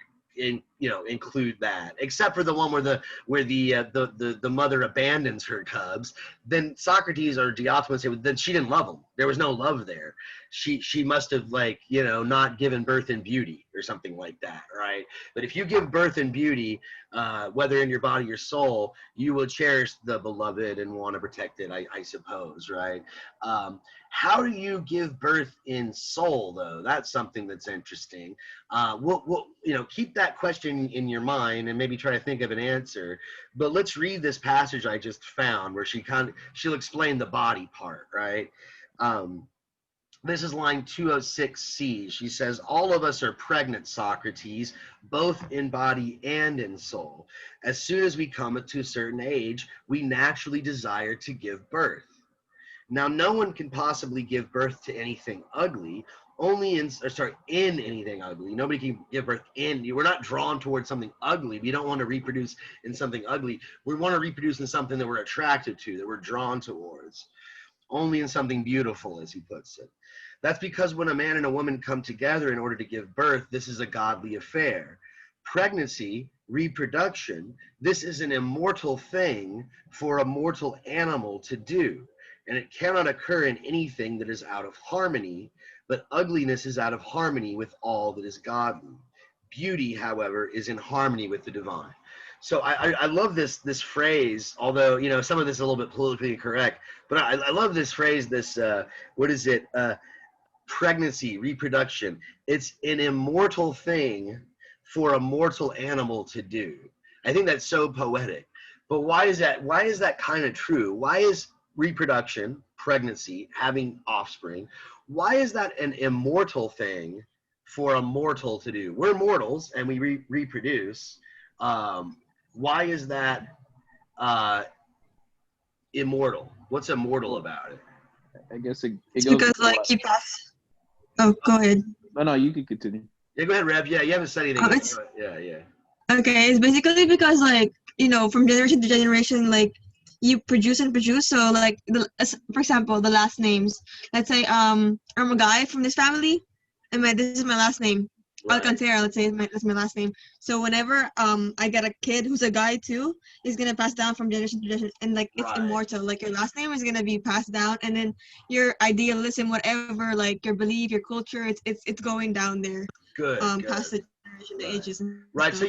include that, except for the one where the mother abandons her cubs. Then Socrates or Diotima say, then she didn't love them. There was no love there. She must have, like, you know, not given birth in beauty or something like that, right? But if you give birth in beauty, whether in your body or soul, you will cherish the beloved and want to protect it, I suppose, right? How do you give birth in soul, though? That's something that's interesting. We'll you know, keep that question in your mind and maybe try to think of an answer. But let's read this passage I just found where she'll explain the body part, right? This is line 206C. She says, all of us are pregnant, Socrates, both in body and in soul. As soon as we come to a certain age, we naturally desire to give birth. Now, no one can possibly give birth to anything ugly, in anything ugly. Nobody can give birth we're not drawn towards something ugly. We don't want to reproduce in something ugly. We want to reproduce in something that we're attracted to, that we're drawn towards. Only in something beautiful, as he puts it. That's because when a man and a woman come together in order to give birth, this is a godly affair. Pregnancy, reproduction, this is an immortal thing for a mortal animal to do. and it cannot occur in anything that is out of harmony, but ugliness is out of harmony with all that is godly. Beauty, however, is in harmony with the divine. So I love this phrase, although, you know, some of this is a little bit politically incorrect, but I love this phrase, this, what is it? Pregnancy, reproduction. It's an immortal thing for a mortal animal to do. I think that's so poetic. But why is that? Why is that kind of true? Why is reproduction, pregnancy, having offspring, why is that an immortal thing for a mortal to do? We're mortals and we reproduce. Why is that immortal? What's immortal about it? I guess it It's goes because like you pass. Oh, go ahead. No, you can continue. Yeah, go ahead, Rev. Yeah, you haven't said anything. Yeah. Okay, it's basically because like, you know, from generation to generation, like you produce and produce. So like, for example, the last names. Let's say I'm a guy from this family, and this is my last name. Right. Alcantara, let's say that's my last name. So whenever I get a kid who's a guy too, it's gonna pass down from generation to generation, and like it's immortal. Like your last name is gonna be passed down, and then your idealism, whatever, like your belief, your culture, it's going down there. Good. Past the generation, the ages. Right. So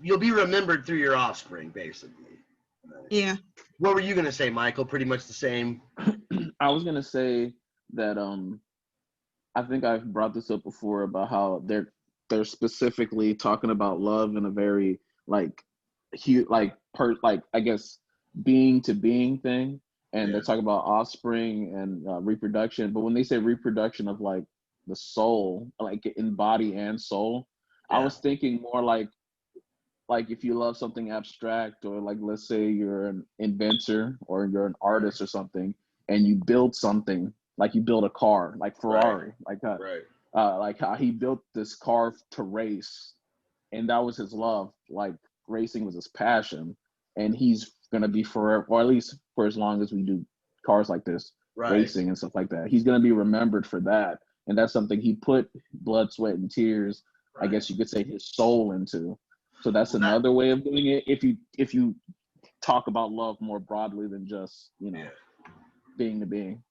you'll be remembered through your offspring, basically. Right. Yeah. What were you gonna say, Michael? Pretty much the same. I was gonna say that I think I've brought this up before about how they're specifically talking about love in a very I guess being to being thing, and they're talking about offspring and reproduction. But when they say reproduction of like the soul, like in body and soul, I was thinking more like if you love something abstract, or like let's say you're an inventor or you're an artist or something, and you build something, like you build a car, like Ferrari, like how he built this car to race, and that was his love. Like racing was his passion, and he's gonna be forever, or at least for as long as we do cars like this, racing and stuff like that. He's gonna be remembered for that, and that's something he put blood, sweat, and tears. I guess you could say his soul into. So that's another way of doing it. If you talk about love more broadly than just being to being.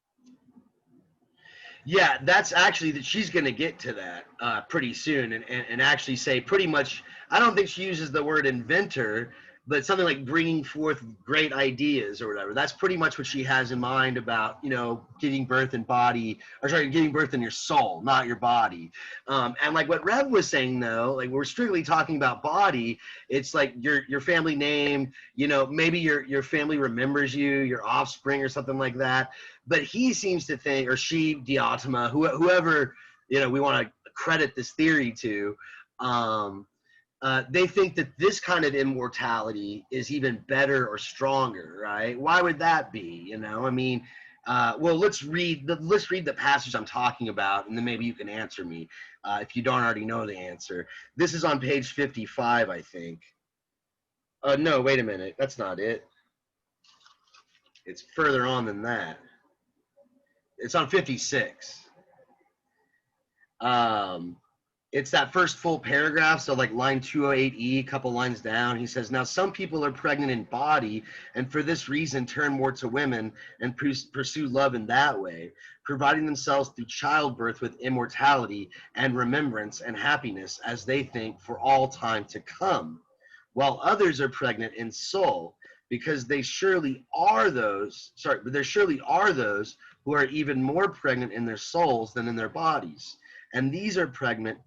Yeah, that's actually that she's going to get to that pretty soon and actually say pretty much, I don't think she uses the word inventor, but something like bringing forth great ideas or whatever. That's pretty much what she has in mind about, giving birth in giving birth in your soul, not your body. And like what Rev was saying though, like we're strictly talking about body. It's like your family name, maybe your family remembers you, your offspring or something like that. But he seems to think, or she, Diotima, whoever, we want to credit this theory to, they think that this kind of immortality is even better or stronger, right? Why would that be? Well, let's read the passage I'm talking about, and then maybe you can answer me if you don't already know the answer. This is on page 55, I think. No, wait a minute. That's not it. It's further on than that. It's on 56. It's that first full paragraph, so like line 208E, a couple lines down. He says, now some people are pregnant in body, and for this reason turn more to women and pursue love in that way, providing themselves through childbirth with immortality and remembrance and happiness as they think for all time to come, while others are pregnant in soul, because there surely are those who are even more pregnant in their souls than in their bodies. And these are pregnant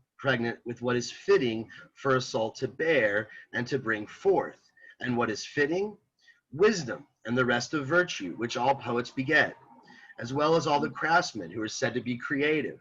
with what is fitting for a soul to bear and to bring forth. And what is fitting? Wisdom and the rest of virtue, which all poets beget, as well as all the craftsmen who are said to be creative.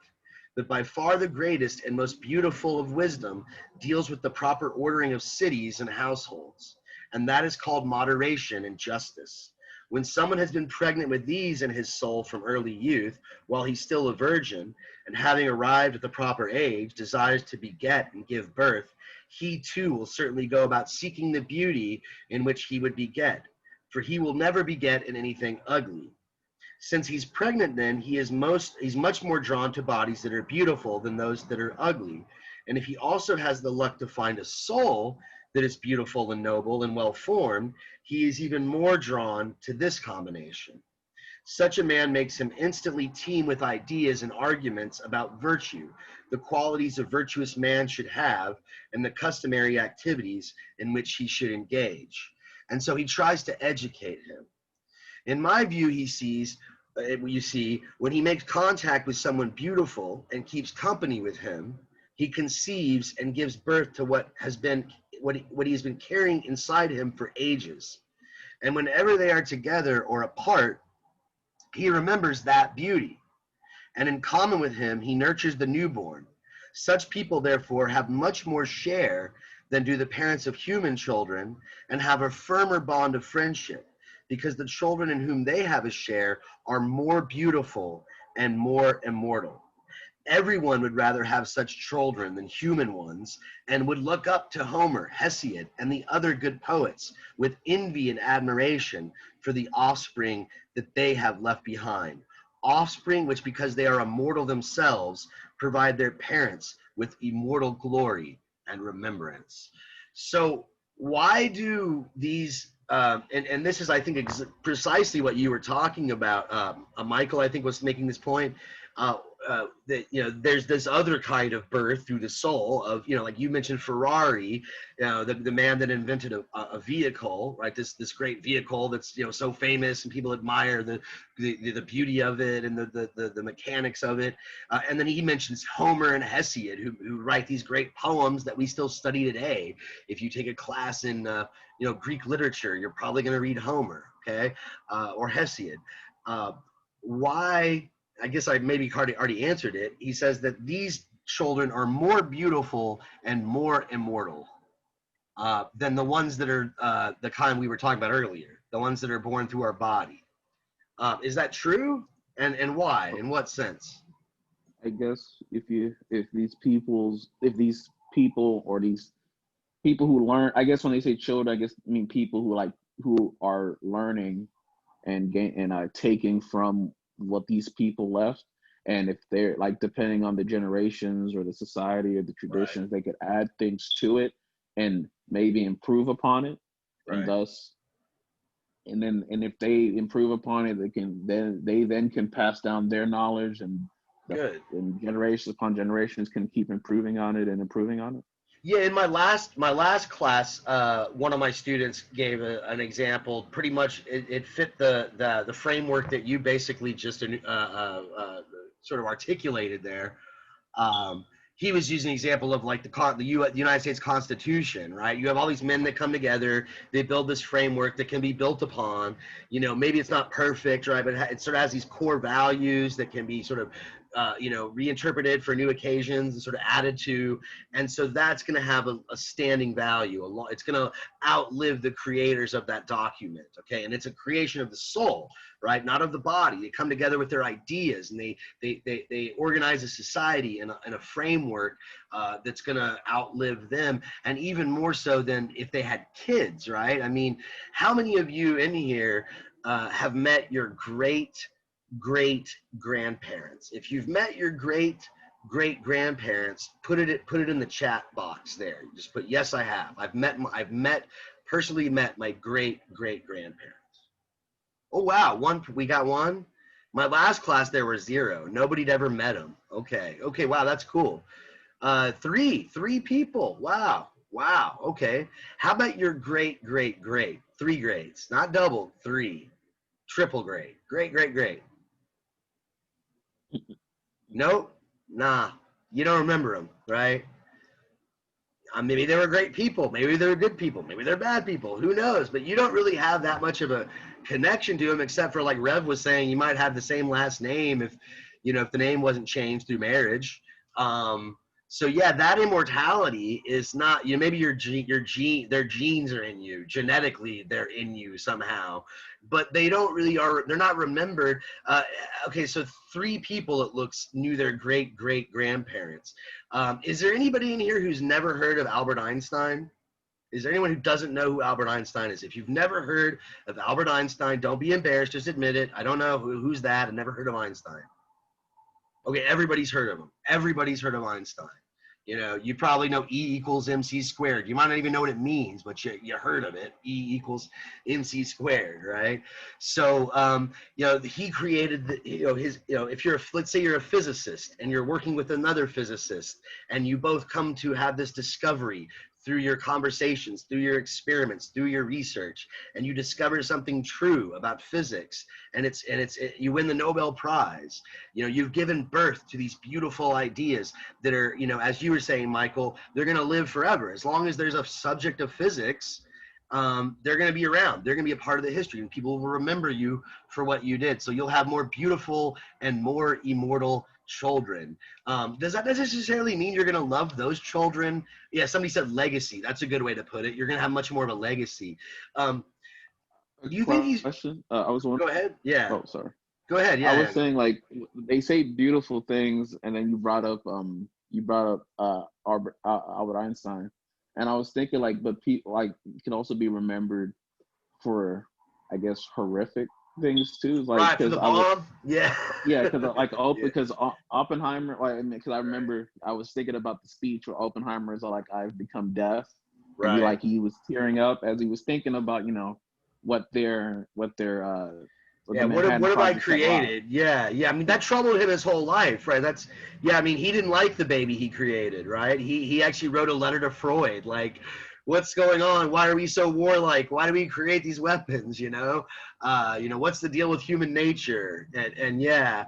But by far the greatest and most beautiful of wisdom deals with the proper ordering of cities and households, and that is called moderation and justice. When someone has been pregnant with these in his soul from early youth, while he's still a virgin, and having arrived at the proper age, desires to beget and give birth, he too will certainly go about seeking the beauty in which he would beget, for he will never beget in anything ugly. Since he's pregnant then, he's much more drawn to bodies that are beautiful than those that are ugly. And if he also has the luck to find a soul that is beautiful and noble and well-formed, he is even more drawn to this combination. Such a man makes him instantly teem with ideas and arguments about virtue, the qualities a virtuous man should have, and the customary activities in which he should engage. And so he tries to educate him. In my view, you see, when he makes contact with someone beautiful and keeps company with him, he conceives and gives birth to what he has been carrying inside him for ages. And whenever they are together or apart, he remembers that beauty. And in common with him, he nurtures the newborn. Such people, therefore, have much more share than do the parents of human children, and have a firmer bond of friendship, because the children in whom they have a share are more beautiful and more immortal. Everyone would rather have such children than human ones, and would look up to Homer, Hesiod, and the other good poets with envy and admiration for the offspring that they have left behind. Offspring which, because they are immortal themselves, provide their parents with immortal glory and remembrance. So why do these, and this is, I think, precisely what you were talking about, Michael, I think, was making this point, that, you know, there's this other kind of birth through the soul of, you know, like you mentioned Ferrari, you know, the man that invented a vehicle, right? This great vehicle that's, you know, so famous and people admire the beauty of it and the mechanics of it. And then he mentions Homer and Hesiod, who write these great poems that we still study today. If you take a class in, you know, Greek literature, you're probably going to read Homer, okay, or Hesiod. Why? I guess I maybe already answered it. He says that these children are more beautiful and more immortal than the ones that are the kind we were talking about earlier, the ones that are born through our body. Is that true? And why? In what sense? I guess if these people who learn, I guess when they say children, I guess I mean people who are learning and taking from what these people left. And if they're like, depending on the generations or the society or the traditions, right, they could add things to it and maybe improve upon it. Right. And thus, and if they improve upon it, they then can pass down their knowledge, and and generations upon generations can keep improving on it and improving on it. Yeah, in my last class, one of my students gave an example. Pretty much, it fit the framework that you basically just sort of articulated there. He was using an example of like the United States Constitution, right? You have all these men that come together, they build this framework that can be built upon. You know, maybe it's not perfect, right? But it sort of has these core values that can be sort of you know, reinterpreted for new occasions and sort of added to. And so that's going to have a standing value. It's going to outlive the creators of that document, okay? And it's a creation of the soul, right? Not of the body. They come together with their ideas, and they organize a society in a framework that's going to outlive them, and even more so than if they had kids, right? I mean, how many of you in here have met your great grandparents? If you've met your great grandparents, put it in the chat box there. Just put yes, I have. I've personally met my great grandparents. Oh wow, we got one. My last class there were 0. Nobody'd ever met them. Okay, wow, that's cool. 3 people. Wow. Okay. How about your great 3 grades? Not double, 3. Triple grade. Great. Nope. Nah. You don't remember them, right? Maybe they were great people. Maybe they were good people. Maybe they're bad people. Who knows? But you don't really have that much of a connection to them, except for, like Rev was saying, you might have the same last name if the name wasn't changed through marriage. So yeah, that immortality is not, maybe their genes are in you, genetically they're in you somehow, but they're not remembered. Okay, so 3 people, it looks, knew their great grandparents. Is there anybody in here who's never heard of Albert Einstein? Is there anyone who doesn't know who Albert Einstein is? If you've never heard of Albert Einstein, don't be embarrassed, just admit it. I don't know who's that. I've never heard of Einstein. Okay, everybody's heard of him. Everybody's heard of Einstein. You know, you probably know E equals MC squared. You might not even know what it means, but you heard of it. E equals MC squared, right? So, you know, he created the, you know, his, you know, if you're, let's say you're a physicist and you're working with another physicist and you both come to have this discovery through your conversations, through your experiments, through your research, and you discover something true about physics, and you win the Nobel Prize. You know, you've given birth to these beautiful ideas that are, you know, as you were saying, Michael, they're going to live forever. As long as there's a subject of physics, they're going to be around. They're going to be a part of the history, and people will remember you for what you did. So you'll have more beautiful and more immortal children. Does that necessarily mean you're going to love those children? Yeah, somebody said legacy. That's a good way to put it. You're going to have much more of a legacy. Do you think he's... Question? I was wondering. Go ahead. Yeah. Oh, sorry. Go ahead. Yeah. I was saying, like, they say beautiful things, and then you brought up Albert Einstein, and I was thinking, like, but people, like, can also be remembered for, I guess, horrific things too, like, right, for the bomb. Yeah. Yeah, because like because Oppenheimer, like, because I remember I was thinking about the speech where Oppenheimer is like, "I've become death," right? And he was tearing up as he was thinking about, you know, what have I created? Yeah. I mean, that troubled him his whole life, right? That's, yeah. I mean, he didn't like the baby he created, right? He actually wrote a letter to Freud, like, what's going on? Why are we so warlike? Why do we create these weapons? You know, what's the deal with human nature? And yeah,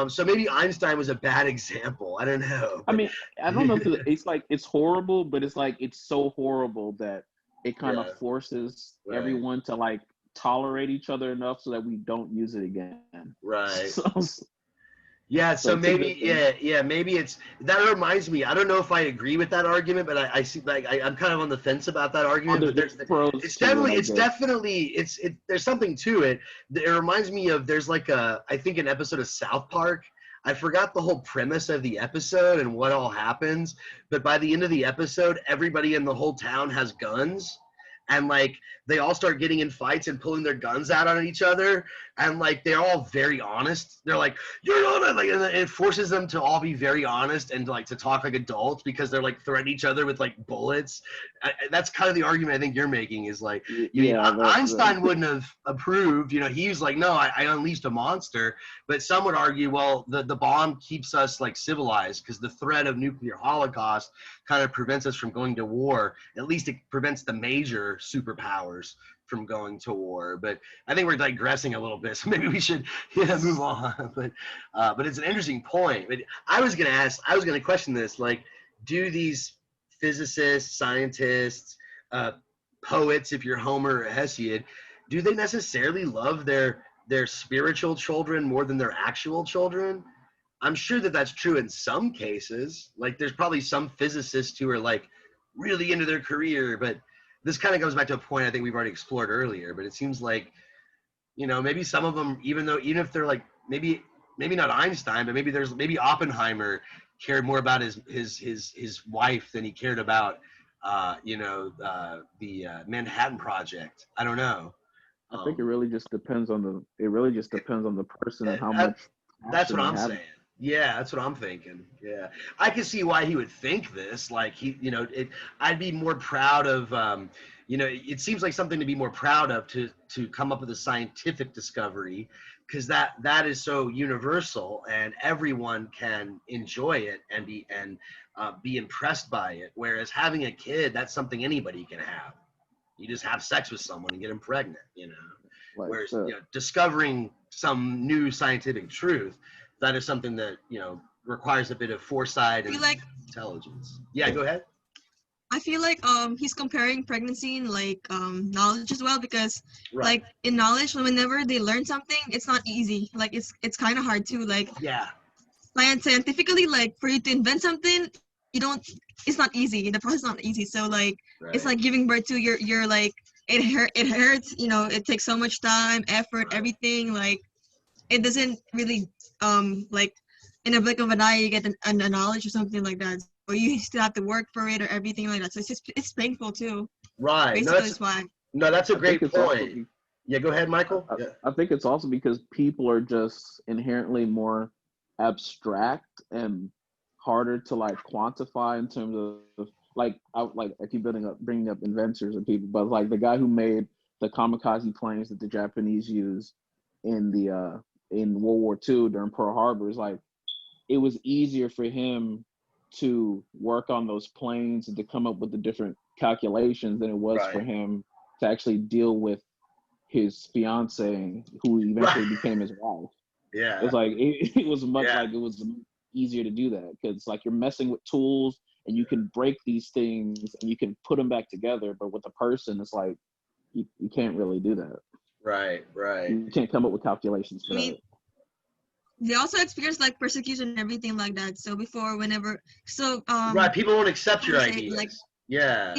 so maybe Einstein was a bad example. I don't know. I mean, I don't know if it's like, it's horrible, but it's like, it's so horrible that it kind of forces everyone to, like, tolerate each other enough so that we don't use it again. Right. So maybe it's, that reminds me, I don't know if I agree with that argument, but I see, like, I'm kind of on the fence about that argument, but there's something to it. It reminds me of, there's like I think an episode of South Park. I forgot the whole premise of the episode and what all happens, but by the end of the episode, everybody in the whole town has guns. And, like, they all start getting in fights and pulling their guns out on each other. And, like, they're all very honest. They're like, you're on it. Like, and it forces them to all be very honest and, like, to talk like adults because they're, like, threatening each other with, like, bullets. That's kind of the argument I think you're making is, like, Einstein wouldn't have approved. You know, he was like, no, I unleashed a monster. But some would argue, well, the bomb keeps us, like, civilized because the threat of nuclear holocaust kind of prevents us from going to war. At least it prevents the major superpowers from going to war. But I think we're digressing a little bit, so maybe we should move on. But it's an interesting point. But I was going to question this, like, do these physicists, scientists, poets, if you're Homer or Hesiod, do they necessarily love their spiritual children more than their actual children? I'm sure that that's true in some cases. Like, there's probably some physicists who are, like, really into their career, but this kind of goes back to a point I think we've already explored earlier, but it seems like, you know, maybe some of them, even if they're like, maybe not Einstein, but maybe Oppenheimer cared more about his wife than he cared about, the Manhattan Project. I don't know. I think it really just depends on the person and how much. That's what I'm saying. Yeah, that's what I'm thinking. Yeah, I can see why he would think this. Like, I'd be more proud of, it seems like something to be more proud of to come up with a scientific discovery, because that is so universal and everyone can enjoy it and be impressed by it. Whereas having a kid, that's something anybody can have. You just have sex with someone and get them pregnant, Like, whereas discovering some new scientific truth, that is something that, requires a bit of foresight and intelligence. Yeah, go ahead. I feel like he's comparing pregnancy and knowledge as well, because like in knowledge, whenever they learn something, it's not easy. Like it's kind of hard too. Like scientifically, like for you to invent something, it's not easy. The process is not easy. So it's like giving birth to your like it hurts. It takes so much time, effort, everything. Like it doesn't really like in a blink of an eye you get a knowledge or something like that. Or you still have to work for it or everything like that. So it's painful too. Right. Basically, that's why. No, that's a great point. Yeah, go ahead, Michael. I think it's also because people are just inherently more abstract and harder to like quantify in terms of like I keep bringing up inventors and people, but like the guy who made the kamikaze planes that the Japanese used in the in World War II during Pearl Harbor, is like it was easier for him to work on those planes and to come up with the different calculations than it was for him to actually deal with his fiance, who eventually became his wife. Yeah, it's like it was much like it was easier to do that because like you're messing with tools and you can break these things and you can put them back together, but with a person it's like you can't really do that. Right. You can't come up with calculations for that. They also experience like persecution and everything like that. So before, whenever, right, people won't accept your ideas. Like, yeah.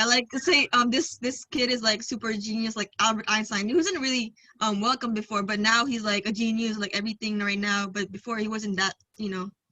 Like say this kid is like super genius, like Albert Einstein. He wasn't really welcome before, but now he's like a genius, like everything right now. But before he wasn't that,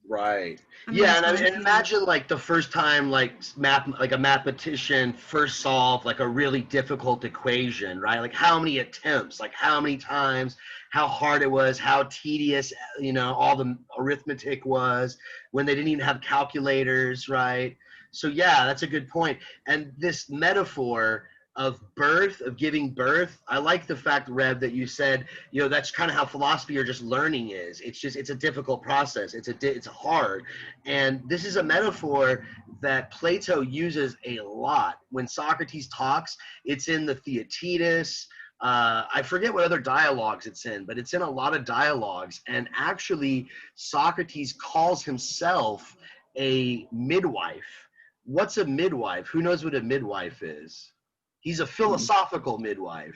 Right. Yeah, and imagine like the first time like a mathematician first solved like a really difficult equation, right? Like how many attempts, like how many times, how hard it was, how tedious, all the arithmetic was when they didn't even have calculators, right? So yeah, that's a good point. And this metaphor of birth, of giving birth, I like the fact, Rev, that you said, that's kind of how philosophy or just learning is. It's a difficult process. It's hard. And this is a metaphor that Plato uses a lot. When Socrates talks, it's in the Theaetetus. I forget what other dialogues it's in, but it's in a lot of dialogues. And actually, Socrates calls himself a midwife. What's a midwife? Who knows what a midwife is? He's a philosophical midwife.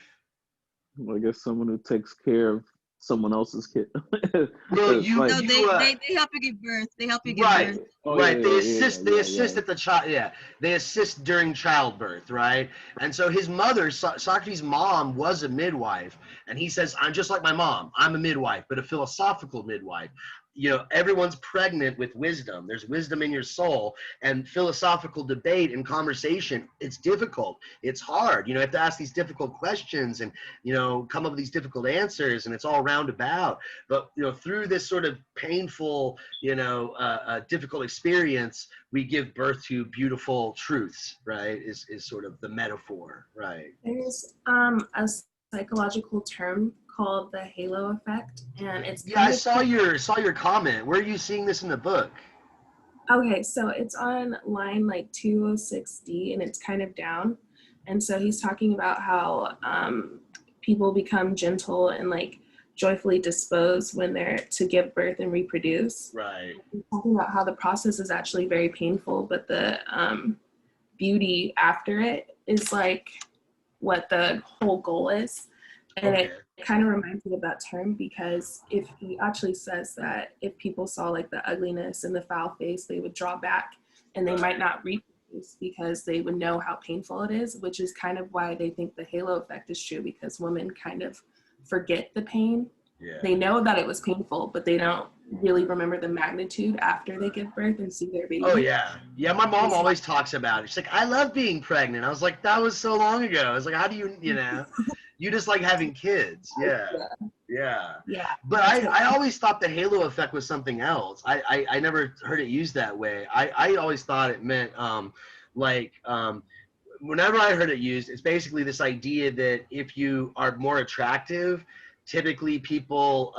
Well, I guess someone who takes care of someone else's kid. Well, they help you give birth. They help you give birth. Right. They assist at the child. Yeah. They assist during childbirth. Right. And so his mother, Socrates' mom, was a midwife, and he says, "I'm just like my mom. I'm a midwife, but a philosophical midwife." Everyone's pregnant with wisdom. There's wisdom in your soul, and philosophical debate and conversation, it's difficult. It's hard. You have to ask these difficult questions and, come up with these difficult answers, and it's all roundabout. But, through this sort of painful, difficult experience, we give birth to beautiful truths, right, is sort of the metaphor, right? There's a psychological term called the halo effect, and it's I saw your comment. Where are you seeing this in the book? Okay, so it's on line like 206D, and it's kind of down. And so he's talking about how people become gentle and like joyfully disposed when they're to give birth and reproduce. Right. He's talking about how the process is actually very painful, but the beauty after it is like what the whole goal is. And it kind of reminds me of that term, because if he actually says that if people saw like the ugliness and the foul face, they would draw back and they might not reproduce because they would know how painful it is, which is kind of why they think the halo effect is true, because women kind of forget the pain. Yeah. They know that it was painful, but they don't really remember the magnitude after they give birth and see their baby. Oh, yeah. Yeah, my mom always talks about it. She's like, I love being pregnant. I was like, that was so long ago. I was like, how do you you just like having kids. Yeah. But I always thought the halo effect was something else. I never heard it used that way. I always thought it meant whenever I heard it used, it's basically this idea that if you are more attractive, typically people,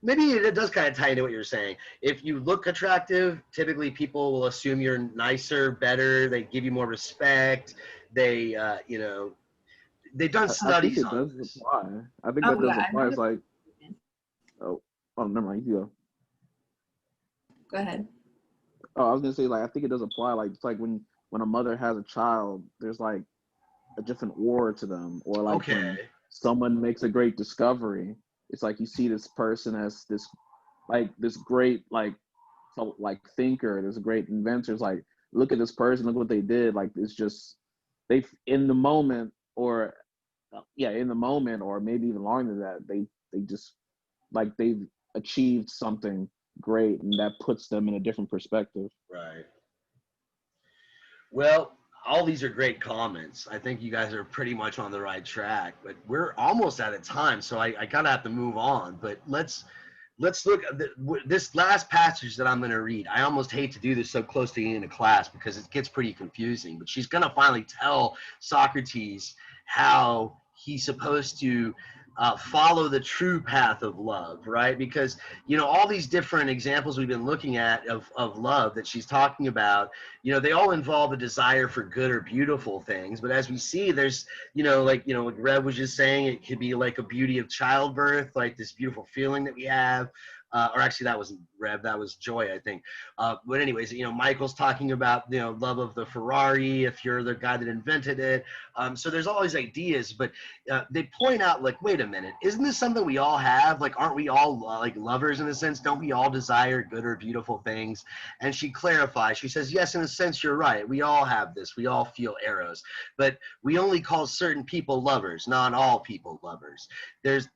maybe it does kind of tie into what you're saying. If you look attractive, typically people will assume you're nicer, better, they give you more respect, they, they've done studies on this. I think that does apply. It's like, never mind. You go ahead. Oh, I was gonna say, like, I think it does apply. Like, it's like when a mother has a child, there's like a different aura to them, or like when someone makes a great discovery, it's like you see this person as this great thinker, this great inventor. It's like, look at this person, look what they did. Like, it's just in the moment, or maybe even longer than that, they just like they've achieved something great, and that puts them in a different perspective. Right. Well, all these are great comments. I think you guys are pretty much on the right track, but we're almost out of time, so I kind of have to move on. But let's let's look at this last passage that I'm going to read. I almost hate to do this so close to getting into class because it gets pretty confusing, but she's going to finally tell Socrates how he's supposed to follow the true path of love, right? Because, you know, all these different examples we've been looking at of love that she's talking about, you know, they all involve a desire for good or beautiful things. But as we see, there's, like Rev was just saying, it could be like a beauty of childbirth, like this beautiful feeling that we have. Or actually, that wasn't Rev, that was Joy, I think. But anyways, Michael's talking about, love of the Ferrari, if you're the guy that invented it. So there's all these ideas, but they point out, like, wait a minute, isn't this something we all have? Like, aren't we all like lovers in a sense? Don't we all desire good or beautiful things? And she clarifies, she says, yes, in a sense, you're right. We all have this. We all feel Eros, but we only call certain people lovers, not all people lovers. There's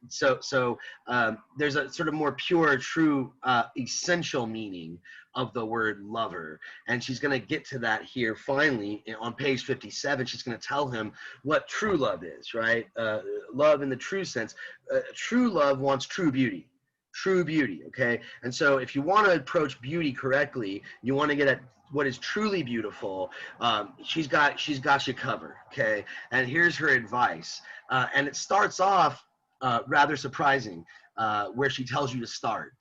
there's a sort of more pure, true, essential meaning of the word lover, and she's going to get to that here finally on page 57. She's going to tell him what true love is, right? Love in the true sense. True love wants true beauty, okay? And so if you want to approach beauty correctly, you want to get at what is truly beautiful, she's got you covered, okay? And here's her advice, and it starts off rather surprising, where she tells you to start.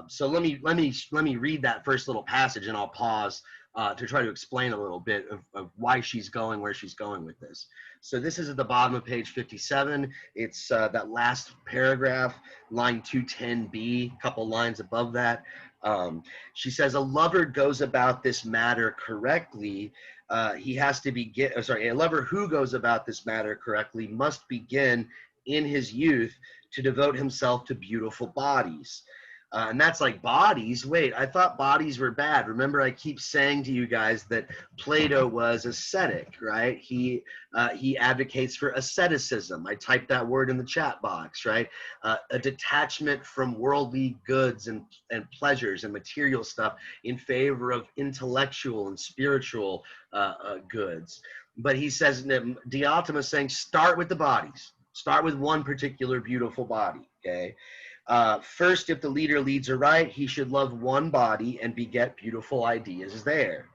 So let me read that first little passage, and I'll pause to try to explain a little bit of why she's going where she's going with this. So this is at the bottom of page 57. It's that last paragraph, line 210b, a couple lines above that. She says, a lover goes about this matter correctly. He has to begin, a lover who goes about this matter correctly must begin in his youth to devote himself to beautiful bodies. And that's like bodies. Wait, I thought bodies were bad. Remember, I keep saying to you guys that Plato was ascetic, right? He advocates for asceticism. I typed that word in the chat box, right? A detachment from worldly goods and pleasures and material stuff in favor of intellectual and spiritual goods. But he says, Diotima is saying, start with the bodies. Start with one particular beautiful body, okay? First, if the leader leads aright, he should love one body and beget beautiful ideas there.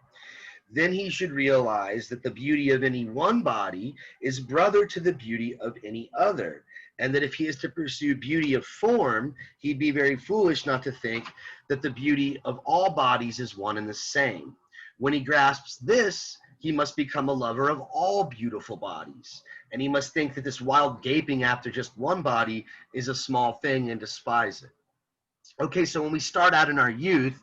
Then he should realize that the beauty of any one body is brother to the beauty of any other, and that if he is to pursue beauty of form, he'd be very foolish not to think that the beauty of all bodies is one and the same. When he grasps this, he must become a lover of all beautiful bodies, and he must think that this wild gaping after just one body is a small thing and despise it. Okay, so when we start out in our youth,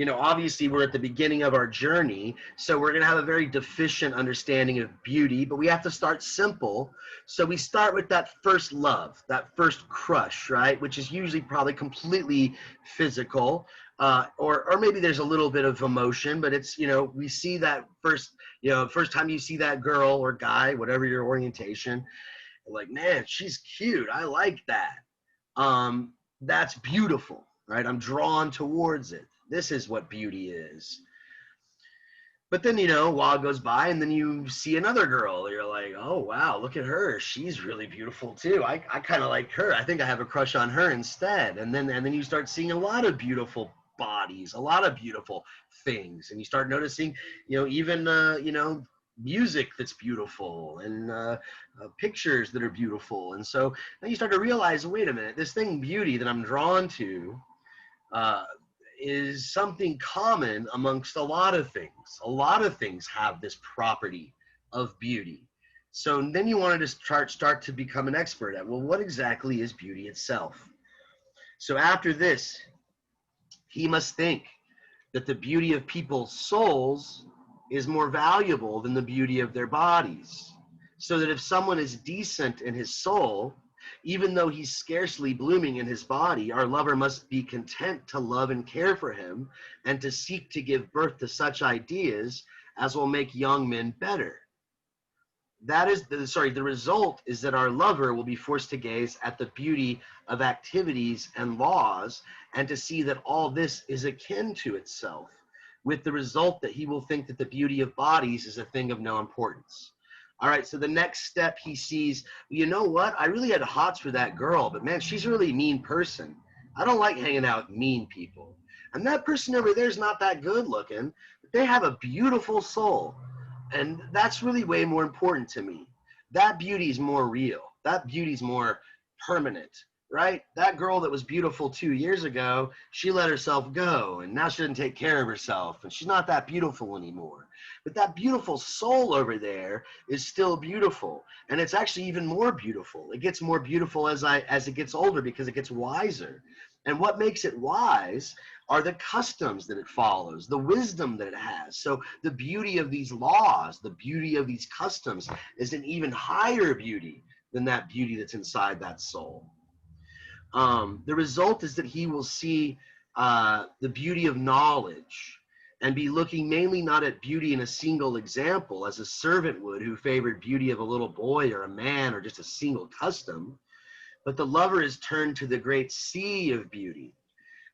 obviously we're at the beginning of our journey, so we're going to have a very deficient understanding of beauty, but we have to start simple. So we start with that first love, that first crush, right, which is usually probably completely physical, or maybe there's a little bit of emotion, but it's, we see that first time you see that girl or guy, whatever your orientation, like, man, she's cute, I like that. That's beautiful, right? I'm drawn towards it. This is what beauty is. But then, a while goes by and then you see another girl. You're like, oh, wow, look at her. She's really beautiful too. I kind of like her. I think I have a crush on her instead. And then you start seeing a lot of beautiful bodies, a lot of beautiful things. And you start noticing, even, music that's beautiful and pictures that are beautiful. And so then you start to realize, wait a minute, this thing beauty that I'm drawn to is something common amongst a lot of things. A lot of things have this property of beauty. So then you wanted to start to become an expert at, well, what exactly is beauty itself? So after this, he must think that the beauty of people's souls is more valuable than the beauty of their bodies. So that if someone is decent in his soul, even though he's scarcely blooming in his body, our lover must be content to love and care for him and to seek to give birth to such ideas as will make young men better. That is, the result is that our lover will be forced to gaze at the beauty of activities and laws and to see that all this is akin to itself, with the result that he will think that the beauty of bodies is a thing of no importance. All right, so the next step he sees, you know what? I really had hots for that girl, but man, she's a really mean person. I don't like hanging out with mean people. And that person over there is not that good looking, but they have a beautiful soul. And that's really way more important to me. That beauty is more real. That beauty is more permanent, right? That girl that was beautiful 2 years ago, she let herself go, and now she doesn't take care of herself, and she's not that beautiful anymore. But that beautiful soul over there is still beautiful, and it's actually even more beautiful. It gets more beautiful as it gets older because it gets wiser. And what makes it wise are the customs that it follows, the wisdom that it has. So the beauty of these laws, the beauty of these customs is an even higher beauty than that beauty that's inside that soul. The result is that he will see the beauty of knowledge and be looking mainly not at beauty in a single example as a servant would who favored beauty of a little boy or a man or just a single custom, but the lover is turned to the great sea of beauty.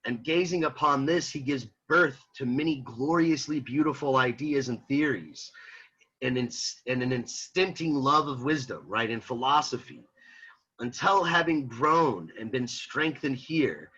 And gazing upon this, he gives birth to many gloriously beautiful ideas and theories and an instinting love of wisdom, right, in philosophy, until having grown and been strengthened here,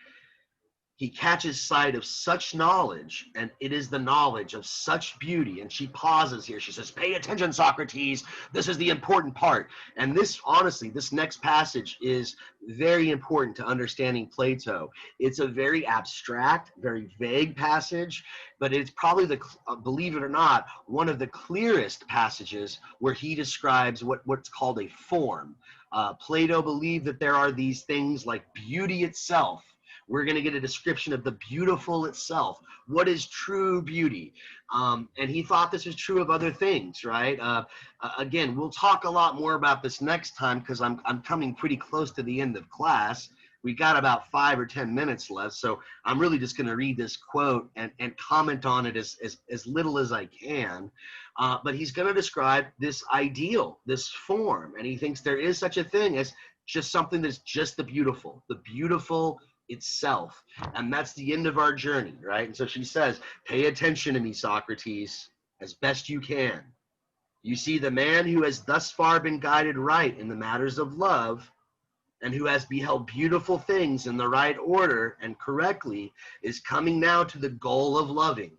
he catches sight of such knowledge, and it is the knowledge of such beauty. And she pauses here. She says, pay attention, Socrates. This is the important part. And this, honestly, this next passage is very important to understanding Plato. It's a very abstract, very vague passage, but it's probably, believe it or not, one of the clearest passages where he describes what's called a form. Plato believed that there are these things like beauty itself. We're going to get a description of the beautiful itself. What is true beauty? And he thought this was true of other things, right? Again, we'll talk a lot more about this next time because I'm coming pretty close to the end of class. We got about 5 or 10 minutes left, so I'm really just going to read this quote and comment on it as little as I can. But he's going to describe this ideal, this form, and he thinks there is such a thing as just something that's just the beautiful itself. And that's the end of our journey, right? And so she says, pay attention to me, Socrates, as best you can. You see, the man who has thus far been guided right in the matters of love and who has beheld beautiful things in the right order and correctly is coming now to the goal of loving.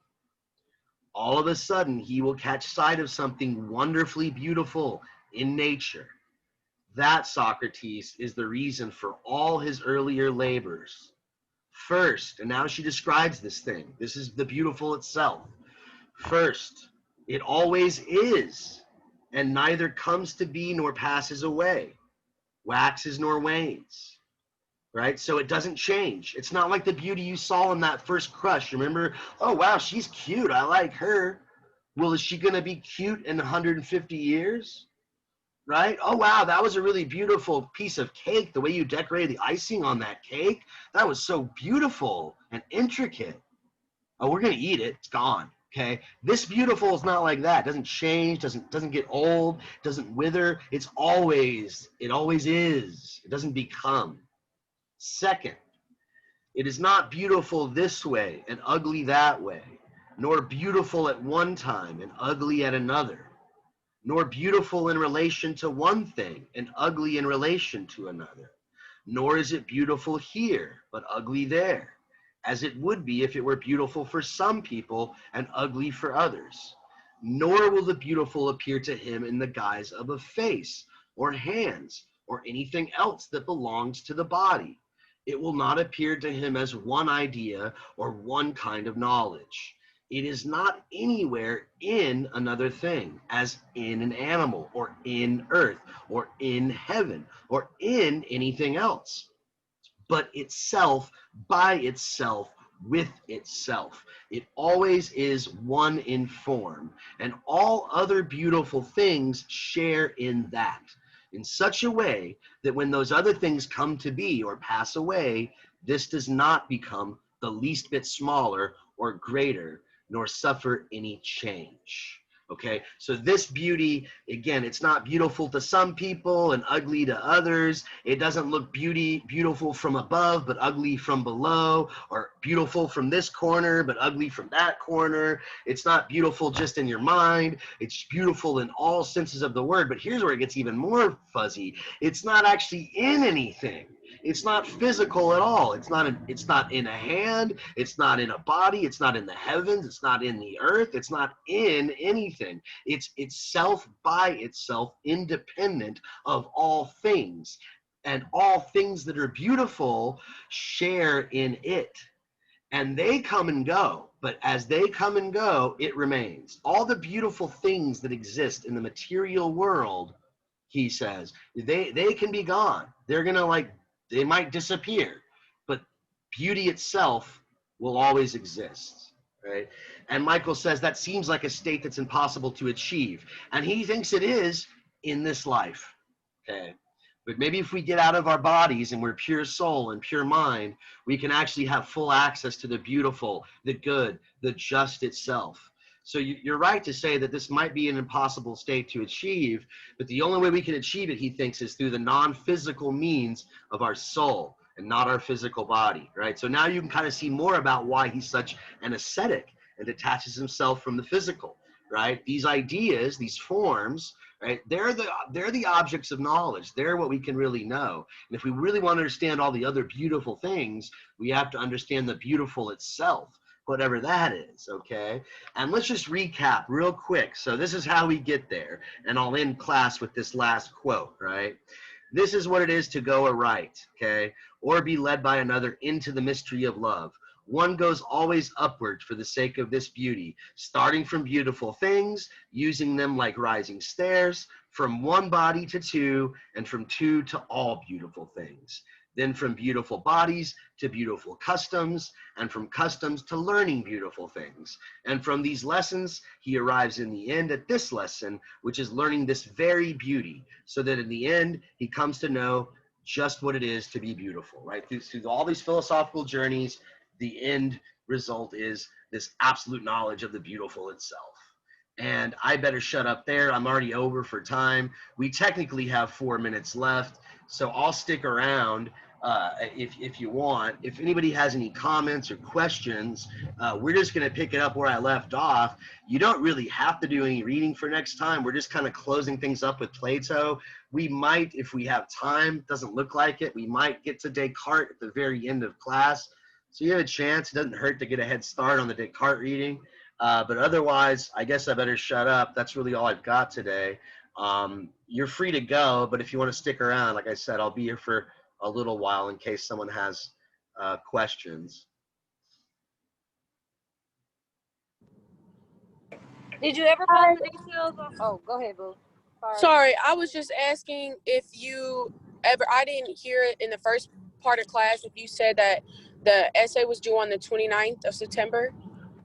All of a sudden, he will catch sight of something wonderfully beautiful in nature. That, Socrates, is the reason for all his earlier labors. First, and now she describes this thing. This is the beautiful itself. First, it always is, and neither comes to be nor passes away, waxes nor wanes, right? So it doesn't change. It's not like the beauty you saw in that first crush. Remember, oh, wow, she's cute. I like her. Well, is she going to be cute in 150 years? Right? Oh, wow, that was a really beautiful piece of cake. The way you decorated the icing on that cake, that was so beautiful and intricate. Oh, we're going to eat it. It's gone. Okay? This beautiful is not like that. It doesn't change, doesn't get old, doesn't wither. It always is. It doesn't become. Second, it is not beautiful this way and ugly that way, nor beautiful at one time and ugly at another, nor beautiful in relation to one thing and ugly in relation to another. Nor is it beautiful here, but ugly there, as it would be if it were beautiful for some people and ugly for others. Nor will the beautiful appear to him in the guise of a face or hands or anything else that belongs to the body. It will not appear to him as one idea or one kind of knowledge. It is not anywhere in another thing, as in an animal, or in earth, or in heaven, or in anything else, but itself, by itself, with itself. It always is one in form, and all other beautiful things share in that, in such a way that when those other things come to be or pass away, this does not become the least bit smaller or greater, nor suffer any change. Okay, so this beauty, again, it's not beautiful to some people and ugly to others. It doesn't look beautiful from above, but ugly from below, or beautiful from this corner, but ugly from that corner. It's not beautiful just in your mind. It's beautiful in all senses of the word. But here's where it gets even more fuzzy. It's not actually in anything. It's not physical at all. It's not in a hand. It's not in a body. It's not in the heavens. It's not in the earth. It's not in anything. It's itself by itself, independent of all things. And all things that are beautiful share in it. And they come and go, but as they come and go, it remains. All the beautiful things that exist in the material world, he says, they can be gone. They're gonna they might disappear, but beauty itself will always exist, right? And Michael says that seems like a state that's impossible to achieve. And he thinks it is in this life, okay? But maybe if we get out of our bodies and we're pure soul and pure mind, we can actually have full access to the beautiful, the good, the just itself. So you're right to say that this might be an impossible state to achieve, but the only way we can achieve it, he thinks, is through the non-physical means of our soul and not our physical body, right? So now you can kind of see more about why he's such an ascetic and detaches himself from the physical, right? These ideas, these forms, right? They're the objects of knowledge. They're what we can really know. And if we really want to understand all the other beautiful things, we have to understand the beautiful itself, whatever that is, okay? And let's just recap real quick. So this is how we get there. And I'll end class with this last quote, right? This is what it is to go aright, okay? Or be led by another into the mystery of love. One goes always upward for the sake of this beauty, starting from beautiful things, using them like rising stairs, from one body to two, and from two to all beautiful things. Then from beautiful bodies to beautiful customs, and from customs to learning beautiful things. And from these lessons, he arrives in the end at this lesson, which is learning this very beauty, so that in the end, he comes to know just what it is to be beautiful, right? Through all these philosophical journeys, the end result is this absolute knowledge of the beautiful itself. And I better shut up there. I'm already over for time. We technically have 4 minutes left, so I'll stick around if you want. If anybody has any comments or questions, we're just going to pick it up where I left off. You don't really have to do any reading for next time. We're just kind of closing things up with Plato. We might, if we have time, doesn't look like it, we might get to Descartes at the very end of class. So you have a chance. It doesn't hurt to get a head start on the Descartes reading. But otherwise, I guess I better shut up. That's really all I've got today. You're free to go, but if you want to stick around, like I said, I'll be here for a little while in case someone has questions. Did you ever find the details? Oh, go ahead, boo. Sorry, I was just asking if you ever, I didn't hear it in the first part of class, if you said that the essay was due on the 29th of September.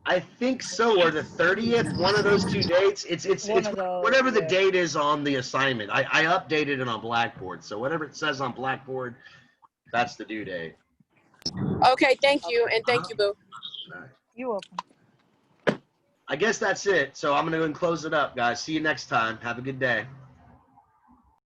I think so, or the 30th, one of those two dates. It's whatever the date is on the assignment. I updated it on Blackboard, so whatever it says on Blackboard, that's the due date. Okay, thank you, and thank you, boo. All right. You're welcome. I guess that's it. So I'm going to go and close it up, guys. See you next time. Have a good day.